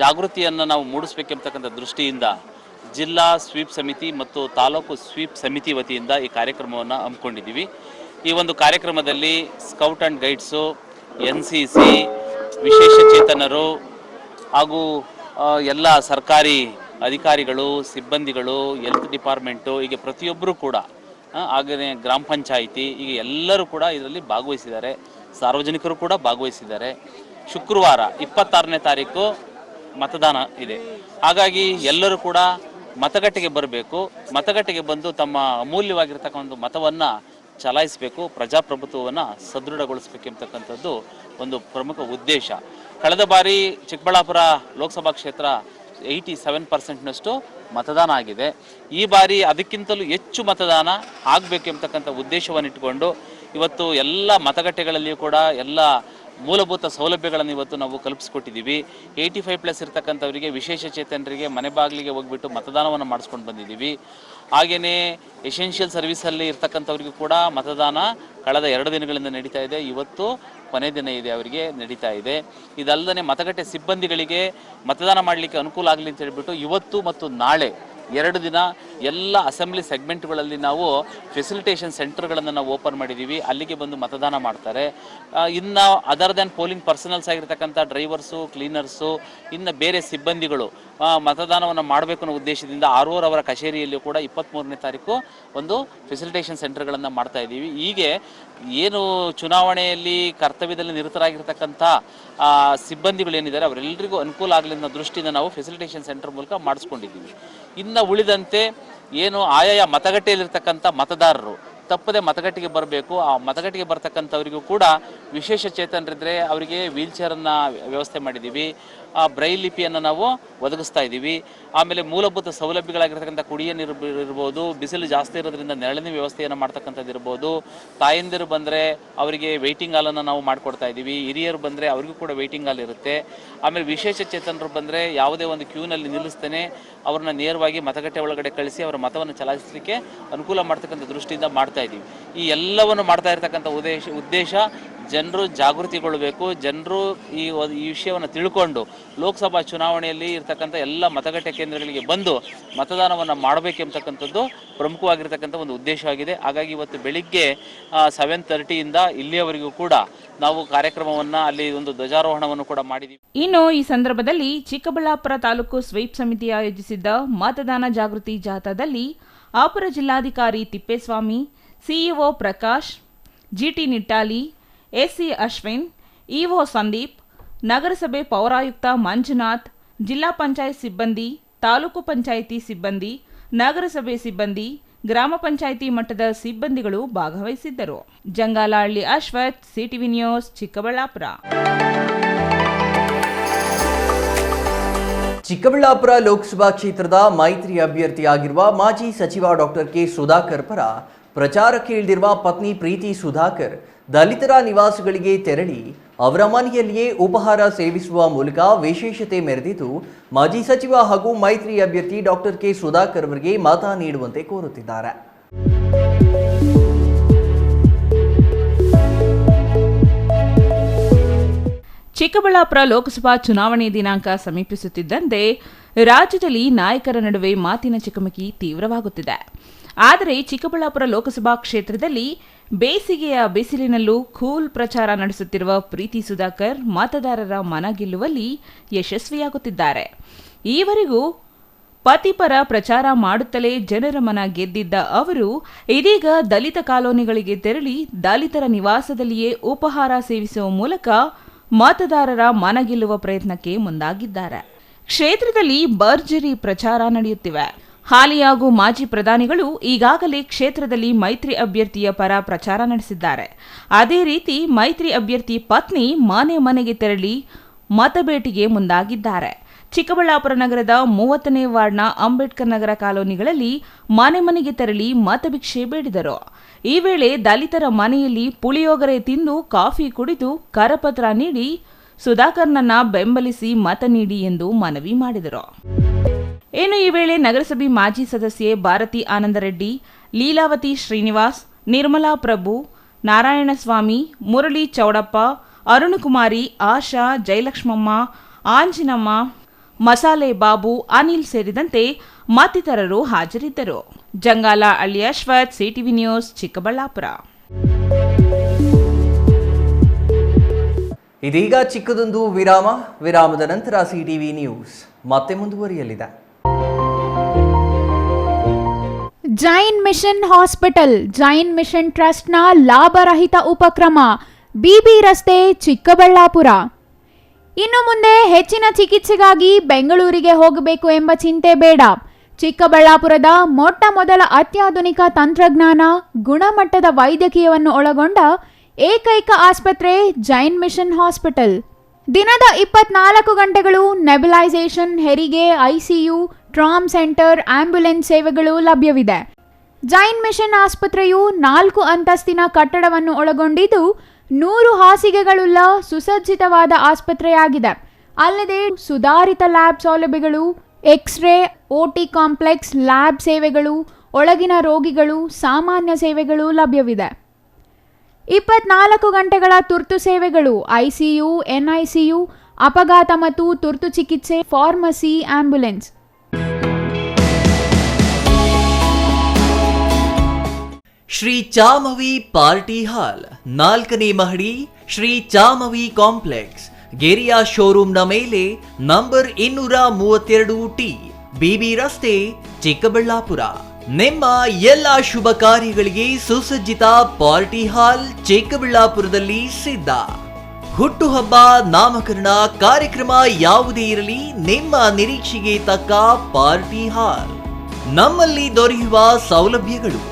[SPEAKER 4] ಜಾಗೃತಿಯನ್ನು ನಾವು ಮೂಡಿಸಬೇಕೆಂಬತಕ್ಕಂಥ ದೃಷ್ಟಿಯಿಂದ ಜಿಲ್ಲಾ ಸ್ವೀಪ್ ಸಮಿತಿ ಮತ್ತು ತಾಲೂಕು ಸ್ವೀಪ್ ಸಮಿತಿ ವತಿಯಿಂದ ಈ ಕಾರ್ಯಕ್ರಮವನ್ನು ಹಮ್ಮಿಕೊಂಡಿದ್ದೀವಿ. ಈ ಒಂದು ಕಾರ್ಯಕ್ರಮದಲ್ಲಿ ಸ್ಕೌಟ್ ಆ್ಯಂಡ್ ಗೈಡ್ಸು, NCC, ವಿಶೇಷ ಚೇತನರು ಹಾಗೂ ಎಲ್ಲ ಸರ್ಕಾರಿ ಅಧಿಕಾರಿಗಳು, ಸಿಬ್ಬಂದಿಗಳು, ಹೆಲ್ತ್ ಡಿಪಾರ್ಟ್ಮೆಂಟು, ಹೀಗೆ ಪ್ರತಿಯೊಬ್ಬರೂ ಕೂಡ, ಹಾಗೆಯೇ ಗ್ರಾಮ ಪಂಚಾಯಿತಿ, ಈಗ ಎಲ್ಲರೂ ಕೂಡ ಇದರಲ್ಲಿ ಭಾಗವಹಿಸಿದ್ದಾರೆ. ಸಾರ್ವಜನಿಕರು ಕೂಡ ಭಾಗವಹಿಸಿದ್ದಾರೆ. ಶುಕ್ರವಾರ 26ನೇ ತಾರೀಕು ಮತದಾನ ಇದೆ. ಹಾಗಾಗಿ ಎಲ್ಲರೂ ಕೂಡ ಮತಗಟ್ಟೆಗೆ ಬರಬೇಕು. ಮತಗಟ್ಟೆಗೆ ಬಂದು ತಮ್ಮ ಅಮೂಲ್ಯವಾಗಿರ್ತಕ್ಕಂಥ ಒಂದು ಮತವನ್ನು ಚಲಾಯಿಸಬೇಕು. ಪ್ರಜಾಪ್ರಭುತ್ವವನ್ನು ಸದೃಢಗೊಳಿಸಬೇಕೆಂಬತಕ್ಕಂಥದ್ದು ಒಂದು ಪ್ರಮುಖ ಉದ್ದೇಶ. ಕಳೆದ ಬಾರಿ ಚಿಕ್ಕಬಳ್ಳಾಪುರ ಲೋಕಸಭಾ ಕ್ಷೇತ್ರ 87%ನಷ್ಟು ಮತದಾನ ಆಗಿದೆ. ಈ ಬಾರಿ ಅದಕ್ಕಿಂತಲೂ ಹೆಚ್ಚು ಮತದಾನ ಆಗಬೇಕು ಎಂಬತಕ್ಕಂಥ ಉದ್ದೇಶವನ್ನು ಇಟ್ಟುಕೊಂಡು ಇವತ್ತು ಎಲ್ಲ ಮತಗಟ್ಟೆಗಳಲ್ಲಿಯೂ ಕೂಡ ಎಲ್ಲ ಮೂಲಭೂತ ಸೌಲಭ್ಯಗಳನ್ನು ಇವತ್ತು ನಾವು ಕಲ್ಪಿಸ್ಕೊಟ್ಟಿದ್ದೀವಿ. 85+ ಇರ್ತಕ್ಕಂಥವರಿಗೆ, ವಿಶೇಷ ಚೇತನರಿಗೆ ಮನೆ ಬಾಗಿಲಿಗೆ ಹೋಗ್ಬಿಟ್ಟು ಮತದಾನವನ್ನು ಮಾಡಿಸ್ಕೊಂಡು ಬಂದಿದ್ದೀವಿ. ಹಾಗೆಯೇ ಎಸೆನ್ಷಿಯಲ್ ಸರ್ವಿಸಲ್ಲಿ ಇರ್ತಕ್ಕಂಥವ್ರಿಗೂ ಕೂಡ ಮತದಾನ ಕಳೆದ 2 ದಿನಗಳಿಂದ ನಡೀತಾ ಇದೆ. ಇವತ್ತು ಕೊನೆ ದಿನ ಇದೆ, ಅವರಿಗೆ ನಡೀತಾ ಇದೆ. ಇದಲ್ಲದೆ ಮತಗಟ್ಟೆ ಸಿಬ್ಬಂದಿಗಳಿಗೆ ಮತದಾನ ಮಾಡಲಿಕ್ಕೆ ಅನುಕೂಲ ಆಗಲಿ ಅಂತ ಹೇಳ್ಬಿಟ್ಟು ಇವತ್ತು ಮತ್ತು ನಾಳೆ 2 ದಿನ ಎಲ್ಲ ಅಸೆಂಬ್ಲಿ ಸೆಗ್ಮೆಂಟ್ಗಳಲ್ಲಿ ನಾವು ಫೆಸಿಲಿಟೇಷನ್ ಸೆಂಟರ್ಗಳನ್ನು ನಾವು ಓಪನ್ ಮಾಡಿದ್ದೀವಿ. ಅಲ್ಲಿಗೆ ಬಂದು ಮತದಾನ ಮಾಡ್ತಾರೆ. ಇನ್ನು ಅದರ್ ದ್ಯಾನ್ ಪೋಲಿಂಗ್ ಪರ್ಸನಲ್ಸ್ ಆಗಿರ್ತಕ್ಕಂಥ ಡ್ರೈವರ್ಸು, ಕ್ಲೀನರ್ಸು, ಇನ್ನು ಬೇರೆ ಸಿಬ್ಬಂದಿಗಳು ಮತದಾನವನ್ನು ಮಾಡಬೇಕು ಅನ್ನೋ ಉದ್ದೇಶದಿಂದ RO ಅವರ ಕಚೇರಿಯಲ್ಲಿಯೂ ಕೂಡ 23ನೇ ತಾರೀಕು ಒಂದು ಫೆಸಿಲಿಟೇಷನ್ ಸೆಂಟರ್ಗಳನ್ನು ಮಾಡ್ತಾ ಇದ್ದೀವಿ. ಹೀಗೆ ಏನು ಚುನಾವಣೆಯಲ್ಲಿ ಕರ್ತವ್ಯದಲ್ಲಿ ನಿರತರಾಗಿರ್ತಕ್ಕಂಥ ಸಿಬ್ಬಂದಿಗಳು ಏನಿದ್ದಾರೆ ಅವರೆಲ್ಲರಿಗೂ ಅನುಕೂಲ ಆಗಲಿ ಅನ್ನೋ ದೃಷ್ಟಿಯಿಂದ ನಾವು ಫೆಸಿಲಿಟೇಷನ್ ಸೆಂಟರ್ ಮೂಲಕ ಮಾಡಿಸ್ಕೊಂಡಿದ್ದೀವಿ. ಇನ್ನು ಉಳಿದಂತೆ ಏನು ಆಯಾಯ ಮತಗಟ್ಟೆಯಲ್ಲಿರ್ತಕ್ಕಂಥ ಮತದಾರರು ತಪ್ಪದೆ ಮತಗಟ್ಟೆಗೆ ಬರಬೇಕು. ಆ ಮತಗಟ್ಟೆಗೆ ಬರ್ತಕ್ಕಂಥವರಿಗೂ ಕೂಡ ವಿಶೇಷ ಚೇತನರಿದ್ದರೆ ಅವರಿಗೆ ವೀಲ್ಚೇರನ್ನು ವ್ಯವಸ್ಥೆ ಮಾಡಿದ್ದೀವಿ. ಬ್ರೈಲ್ ಲಿಪಿಯನ್ನು ನಾವು ಒದಗಿಸ್ತಾ ಇದ್ದೀವಿ. ಆಮೇಲೆ ಮೂಲಭೂತ ಸೌಲಭ್ಯಗಳಾಗಿರ್ತಕ್ಕಂಥ ಕುಡಿಯ ನೀರು ಇರ್ಬೋದು, ಬಿಸಿಲು ಜಾಸ್ತಿ ಇರೋದ್ರಿಂದ ನೆರಳಿನ ವ್ಯವಸ್ಥೆಯನ್ನು ಮಾಡ್ತಕ್ಕಂಥದ್ದು ಇರ್ಬೋದು. ತಾಯಂದಿರು ಬಂದರೆ ಅವರಿಗೆ ವೆಯ್ಟಿಂಗ್ ಹಾಲನ್ನು ನಾವು ಮಾಡಿಕೊಡ್ತಾ ಇದ್ದೀವಿ. ಹಿರಿಯರು ಬಂದರೆ ಅವರಿಗೂ ಕೂಡ ವೆಯ್ಟಿಂಗ್ ಹಾಲ್ ಇರುತ್ತೆ. ಆಮೇಲೆ ವಿಶೇಷ ಚೇತನರು ಬಂದರೆ ಯಾವುದೇ ಒಂದು ಕ್ಯೂನಲ್ಲಿ ನಿಲ್ಲಿಸ್ತೇನೆ ಅವ್ರನ್ನ ನೇರವಾಗಿ ಮತಗಟ್ಟೆ ಒಳಗಡೆ ಕಳಿಸಿ ಅವರ ಮತವನ್ನು ಚಲಾಯಿಸಲಿಕ್ಕೆ ಅನುಕೂಲ ಮಾಡ್ತಕ್ಕಂಥ ದೃಷ್ಟಿಯಿಂದ ಮಾಡ್ತಾ ಇದ್ದೀವಿ. ಈ ಎಲ್ಲವನ್ನು ಮಾಡ್ತಾ ಇರ್ತಕ್ಕಂಥ ಉದ್ದೇಶ ಜನರು ಜಾಗೃತಿಗೊಳ್ಳಬೇಕು. ಜನರು ಈ ವಿಷಯವನ್ನು ತಿಳ್ಕೊಂಡು ಲೋಕಸಭಾ ಚುನಾವಣೆಯಲ್ಲಿ ಇರ್ತಕ್ಕಂಥ ಎಲ್ಲ ಮತಗಟ್ಟೆ ಕೇಂದ್ರಗಳಿಗೆ ಬಂದು ಮತದಾನವನ್ನು ಮಾಡಬೇಕೆಂಬತಕ್ಕಂಥದ್ದು ಪ್ರಮುಖವಾಗಿರ್ತಕ್ಕಂಥ ಒಂದು ಉದ್ದೇಶವಾಗಿದೆ. ಹಾಗಾಗಿ ಇವತ್ತು ಬೆಳಿಗ್ಗೆ 7:30 ಇಲ್ಲಿಯವರೆಗೂ ಕೂಡ ನಾವು ಕಾರ್ಯಕ್ರಮವನ್ನು ಅಲ್ಲಿ ಒಂದು ಧ್ವಜಾರೋಹಣವನ್ನು ಕೂಡ ಮಾಡಿದ್ದೀವಿ.
[SPEAKER 2] ಇನ್ನು ಈ ಸಂದರ್ಭದಲ್ಲಿ ಚಿಕ್ಕಬಳ್ಳಾಪುರ ತಾಲೂಕು ಸ್ವೀಪ್ ಸಮಿತಿ ಆಯೋಜಿಸಿದ್ದ ಮತದಾನ ಜಾಗೃತಿ ಜಾಥಾದಲ್ಲಿ ಅಪರ ಜಿಲ್ಲಾಧಿಕಾರಿ ತಿಪ್ಪೇಸ್ವಾಮಿ, CEO ಪ್ರಕಾಶ್, ಜಿಟಿ ನಿಟ್ಟಾಲಿ, ಎಸ್ಸಿ ಅಶ್ವಿನ್, ಇಒ ಸಂದೀಪ್, ನಗರಸಭೆ ಪೌರಾಯುಕ್ತ ಮಂಜುನಾಥ್, ಜಿಲ್ಲಾ ಪಂಚಾಯತ್ ಸಿಬ್ಬಂದಿ, ತಾಲೂಕು ಪಂಚಾಯಿತಿ ಸಿಬ್ಬಂದಿ, ನಗರಸಭೆ ಸಿಬ್ಬಂದಿ, ಗ್ರಾಮ ಪಂಚಾಯಿತಿ ಮಟ್ಟದ ಸಿಬ್ಬಂದಿಗಳು ಭಾಗವಹಿಸಿದ್ದರು. Jangalahalli Ashwath, CTV news, Chikkaballapur.
[SPEAKER 1] ಚಿಕ್ಕಬಳ್ಳಾಪುರ ಲೋಕಸಭಾ ಕ್ಷೇತ್ರದ ಮೈತ್ರಿ ಅಭ್ಯರ್ಥಿಯಾಗಿರುವ ಮಾಜಿ ಸಚಿವ ಡಾಕ್ಟರ್ ಕೆ ಸುಧಾಕರ್ ಪರ ಪ್ರಚಾರಕ್ಕೆ ಇಳಿದಿರುವ ಪತ್ನಿ ಪ್ರೀತಿ ಸುಧಾಕರ್ ದಲಿತರ ನಿವಾಸಗಳಿಗೆ ತೆರಳಿ ಅವರ ಮನೆಯಲ್ಲಿಯೇ ಉಪಹಾರ ಸೇವಿಸುವ ಮೂಲಕ ವಿಶೇಷತೆ ಮೆರೆದಿದ್ದು ಮಾಜಿ ಸಚಿವ ಹಾಗೂ ಮೈತ್ರಿ ಅಭ್ಯರ್ಥಿ ಡಾಕ್ಟರ್ ಕೆ ಸುಧಾಕರ್ ಅವರಿಗೆ ಮತ ನೀಡುವಂತೆ ಕೋರುತ್ತಿದ್ದಾರೆ.
[SPEAKER 2] ಚಿಕ್ಕಬಳ್ಳಾಪುರ ಲೋಕಸಭಾ ಚುನಾವಣೆ ದಿನಾಂಕ ಸಮೀಪಿಸುತ್ತಿದ್ದಂತೆ ರಾಜ್ಯದಲ್ಲಿ ನಾಯಕರ ನಡುವೆ ಮಾತಿನ ಚಕಮಕಿ ತೀವ್ರವಾಗುತ್ತಿದೆ. ಆದರೆ ಚಿಕ್ಕಬಳ್ಳಾಪುರ ಲೋಕಸಭಾ ಕ್ಷೇತ್ರದಲ್ಲಿ ಬೇಸಿಗೆಯ ಬಿಸಿಲಿನಲ್ಲೂ ಕೂಲ್ ಪ್ರಚಾರ ನಡೆಸುತ್ತಿರುವ ಪ್ರೀತಿ ಸುಧಾಕರ್ ಮತದಾರರ ಮನ ಗೆಲ್ಲುವಲ್ಲಿ ಯಶಸ್ವಿಯಾಗುತ್ತಿದ್ದಾರೆ. ಈವರೆಗೂ ಪತಿಪರ ಪ್ರಚಾರ ಮಾಡುತ್ತಲೇ ಜನರ ಮನ ಗೆದ್ದಿದ್ದ ಅವರು ಇದೀಗ ದಲಿತ ಕಾಲೋನಿಗಳಿಗೆ ತೆರಳಿ ದಲಿತರ ನಿವಾಸದಲ್ಲಿಯೇ ಉಪಹಾರ ಸೇವಿಸುವ ಮೂಲಕ ಮತದಾರರ ಮನ ಗೆಲ್ಲುವ ಪ್ರಯತ್ನಕ್ಕೆ ಮುಂದಾಗಿದ್ದಾರೆ. ಕ್ಷೇತ್ರದಲ್ಲಿ ಭರ್ಜರಿ ಪ್ರಚಾರ ನಡೆಯುತ್ತಿವೆ. ಹಾಲಿ ಹಾಗೂ ಮಾಜಿ ಪ್ರಧಾನಿಗಳು ಈಗಾಗಲೇ ಕ್ಷೇತ್ರದಲ್ಲಿ ಮೈತ್ರಿ ಅಭ್ಯರ್ಥಿಯ ಪರ ಪ್ರಚಾರ ನಡೆಸಿದ್ದಾರೆ. ಅದೇ ರೀತಿ ಮೈತ್ರಿ ಅಭ್ಯರ್ಥಿ ಪತ್ನಿ ಮನೆ ಮನೆಗೆ ತೆರಳಿ ಮತಬೇಟೆಗೆ ಮುಂದಾಗಿದ್ದಾರೆ. ಚಿಕ್ಕಬಳ್ಳಾಪುರ ನಗರದ 30ನೇ ವಾರ್ಡ್ನ ಅಂಬೇಡ್ಕರ್ ನಗರ ಕಾಲೋನಿಗಳಲ್ಲಿ ಮನೆ ಮನೆಗೆ ತೆರಳಿ ಮತಭಿಕ್ಷೆ ಬೇಡಿದರು. ಈ ವೇಳೆ ದಲಿತರ ಮನೆಯಲ್ಲಿ ಪುಳಿಯೋಗರೆ ತಿಂದು ಕಾಫಿ ಕುಡಿದು ಕರಪತ್ರ ನೀಡಿ ಸುಧಾಕರ್ನನ್ನ ಬೆಂಬಲಿಸಿ ಮತ ನೀಡಿ ಎಂದು ಮನವಿ ಮಾಡಿದರು. ಈ ವೇಳೆ ನಗರಸಭೆ ಮಾಜಿ ಸದಸ್ಯೆ ಭಾರತಿ ಆನಂದರೆಡ್ಡಿ, ಲೀಲಾವತಿ ಶ್ರೀನಿವಾಸ್, ನಿರ್ಮಲಾ ಪ್ರಭು, ನಾರಾಯಣಸ್ವಾಮಿ, ಮುರಳಿ ಚೌಡಪ್ಪ, ಅರುಣಕುಮಾರಿ, ಆಶಾ, ಜಯಲಕ್ಷ್ಮಮ್ಮ, ಆಂಜಿನಮ್ಮ, ಮಸಾಲೆ ಬಾಬು, ಅನಿಲ್ ಸೇರಿದಂತೆ ಮತ್ತಿತರರು ಹಾಜರಿದ್ದರು. Jangalahalli Ashwath, CTV news, Chikkaballapur.
[SPEAKER 1] ಇದೀಗ ಚಿಕ್ಕದೊಂದು ವಿರಾಮದ ನಂತರ ಸಿಟಿವಿ ನ್ಯೂಸ್ ಮತ್ತೆ ಮುಂದುವರಿಯಲಿದೆ.
[SPEAKER 5] Jain mission hospital, Jain mission ಟ್ರಸ್ಟ್ನ ಲಾಭರಹಿತ ಉಪಕ್ರಮ, ಬಿಬಿ ರಸ್ತೆ, ಚಿಕ್ಕಬಳ್ಳಾಪುರ. ಇನ್ನು ಮುಂದೆ ಹೆಚ್ಚಿನ ಚಿಕಿತ್ಸೆಗಾಗಿ ಬೆಂಗಳೂರಿಗೆ ಹೋಗಬೇಕು ಎಂಬ ಚಿಂತೆ ಬೇಡ. ಚಿಕ್ಕಬಳ್ಳಾಪುರದ ಮೊಟ್ಟ ಮೊದಲ ಅತ್ಯಾಧುನಿಕ ತಂತ್ರಜ್ಞಾನ, ಗುಣಮಟ್ಟದ ವೈದ್ಯಕೀಯವನ್ನು ಒಳಗೊಂಡ ಏಕೈಕ ಆಸ್ಪತ್ರೆ ಜೈನ್ ಮಿಷನ್ ಹಾಸ್ಪಿಟಲ್. ದಿನದ 24 ಗಂಟೆಗಳು ನೆಬುಲೈಸೇಷನ್, ಹೆರಿಗೆ, ಐಸಿಯು, ಟ್ರಾಮ್ ಸೆಂಟರ್, ಆಂಬ್ಯುಲೆನ್ಸ್ ಸೇವೆಗಳು ಲಭ್ಯವಿದೆ. ಜೈನ್ ಮಿಷನ್ ಆಸ್ಪತ್ರೆಯು 4 ಅಂತಸ್ತಿನ ಕಟ್ಟಡವನ್ನು ಒಳಗೊಂಡಿದ್ದು 100 ಹಾಸಿಗೆಗಳುಳ್ಳ ಸುಸಜ್ಜಿತವಾದ ಆಸ್ಪತ್ರೆಯಾಗಿದೆ. ಅಲ್ಲದೆ ಸುಧಾರಿತ ಲ್ಯಾಬ್ ಸೌಲಭ್ಯಗಳು, ಎಕ್ಸ್ರೇ, ಓಟಿ ಕಾಂಪ್ಲೆಕ್ಸ್, ಲ್ಯಾಬ್ ಸೇವೆಗಳು, ಒಳಗಿನ ರೋಗಿಗಳು, ಸಾಮಾನ್ಯ ಸೇವೆಗಳು ಲಭ್ಯವಿದೆ. 24 ಗಂಟೆಗಳ ತುರ್ತು ಸೇವೆಗಳು, ಐಸಿಯು, ಎನ್ಐಸಿಯು, ಅಪಘಾತ ಮತ್ತು ತುರ್ತು ಚಿಕಿತ್ಸೆ, pharmacy, ambulance.
[SPEAKER 1] Shri Chamavi party hall, 4ನೇ ಮಹಡಿ, ಶ್ರೀ ಚಾಮವಿ ಕಾಂಪ್ಲೆಕ್ಸ್, ಗೆರಿಯಾ ಶೋರೂಮ್ನ ಮೇಲೆ, ನಂಬರ್ 232T, ಬಿಬಿ ರಸ್ತೆ, ಚಿಕ್ಕಬಳ್ಳಾಪುರ. ನಿಮ್ಮ ಎಲ್ಲ ಶುಭ ಕಾರ್ಯಗಳಿಗೆ ಸುಸಜ್ಜಿತ ಪಾರ್ಟಿ ಹಾಲ್ ಚಿಕ್ಕಬಳ್ಳಾಪುರದಲ್ಲಿ ಸಿದ್ಧ. ಹುಟ್ಟುಹಬ್ಬ, ನಾಮಕರಣ, ಕಾರ್ಯಕ್ರಮ ಯಾವುದೇ ಇರಲಿ, ನಿಮ್ಮ ನಿರೀಕ್ಷೆಗೆ ತಕ್ಕ ಪಾರ್ಟಿ ಹಾಲ್. ನಮ್ಮಲ್ಲಿ ದೊರೆಯುವ ಸೌಲಭ್ಯಗಳು: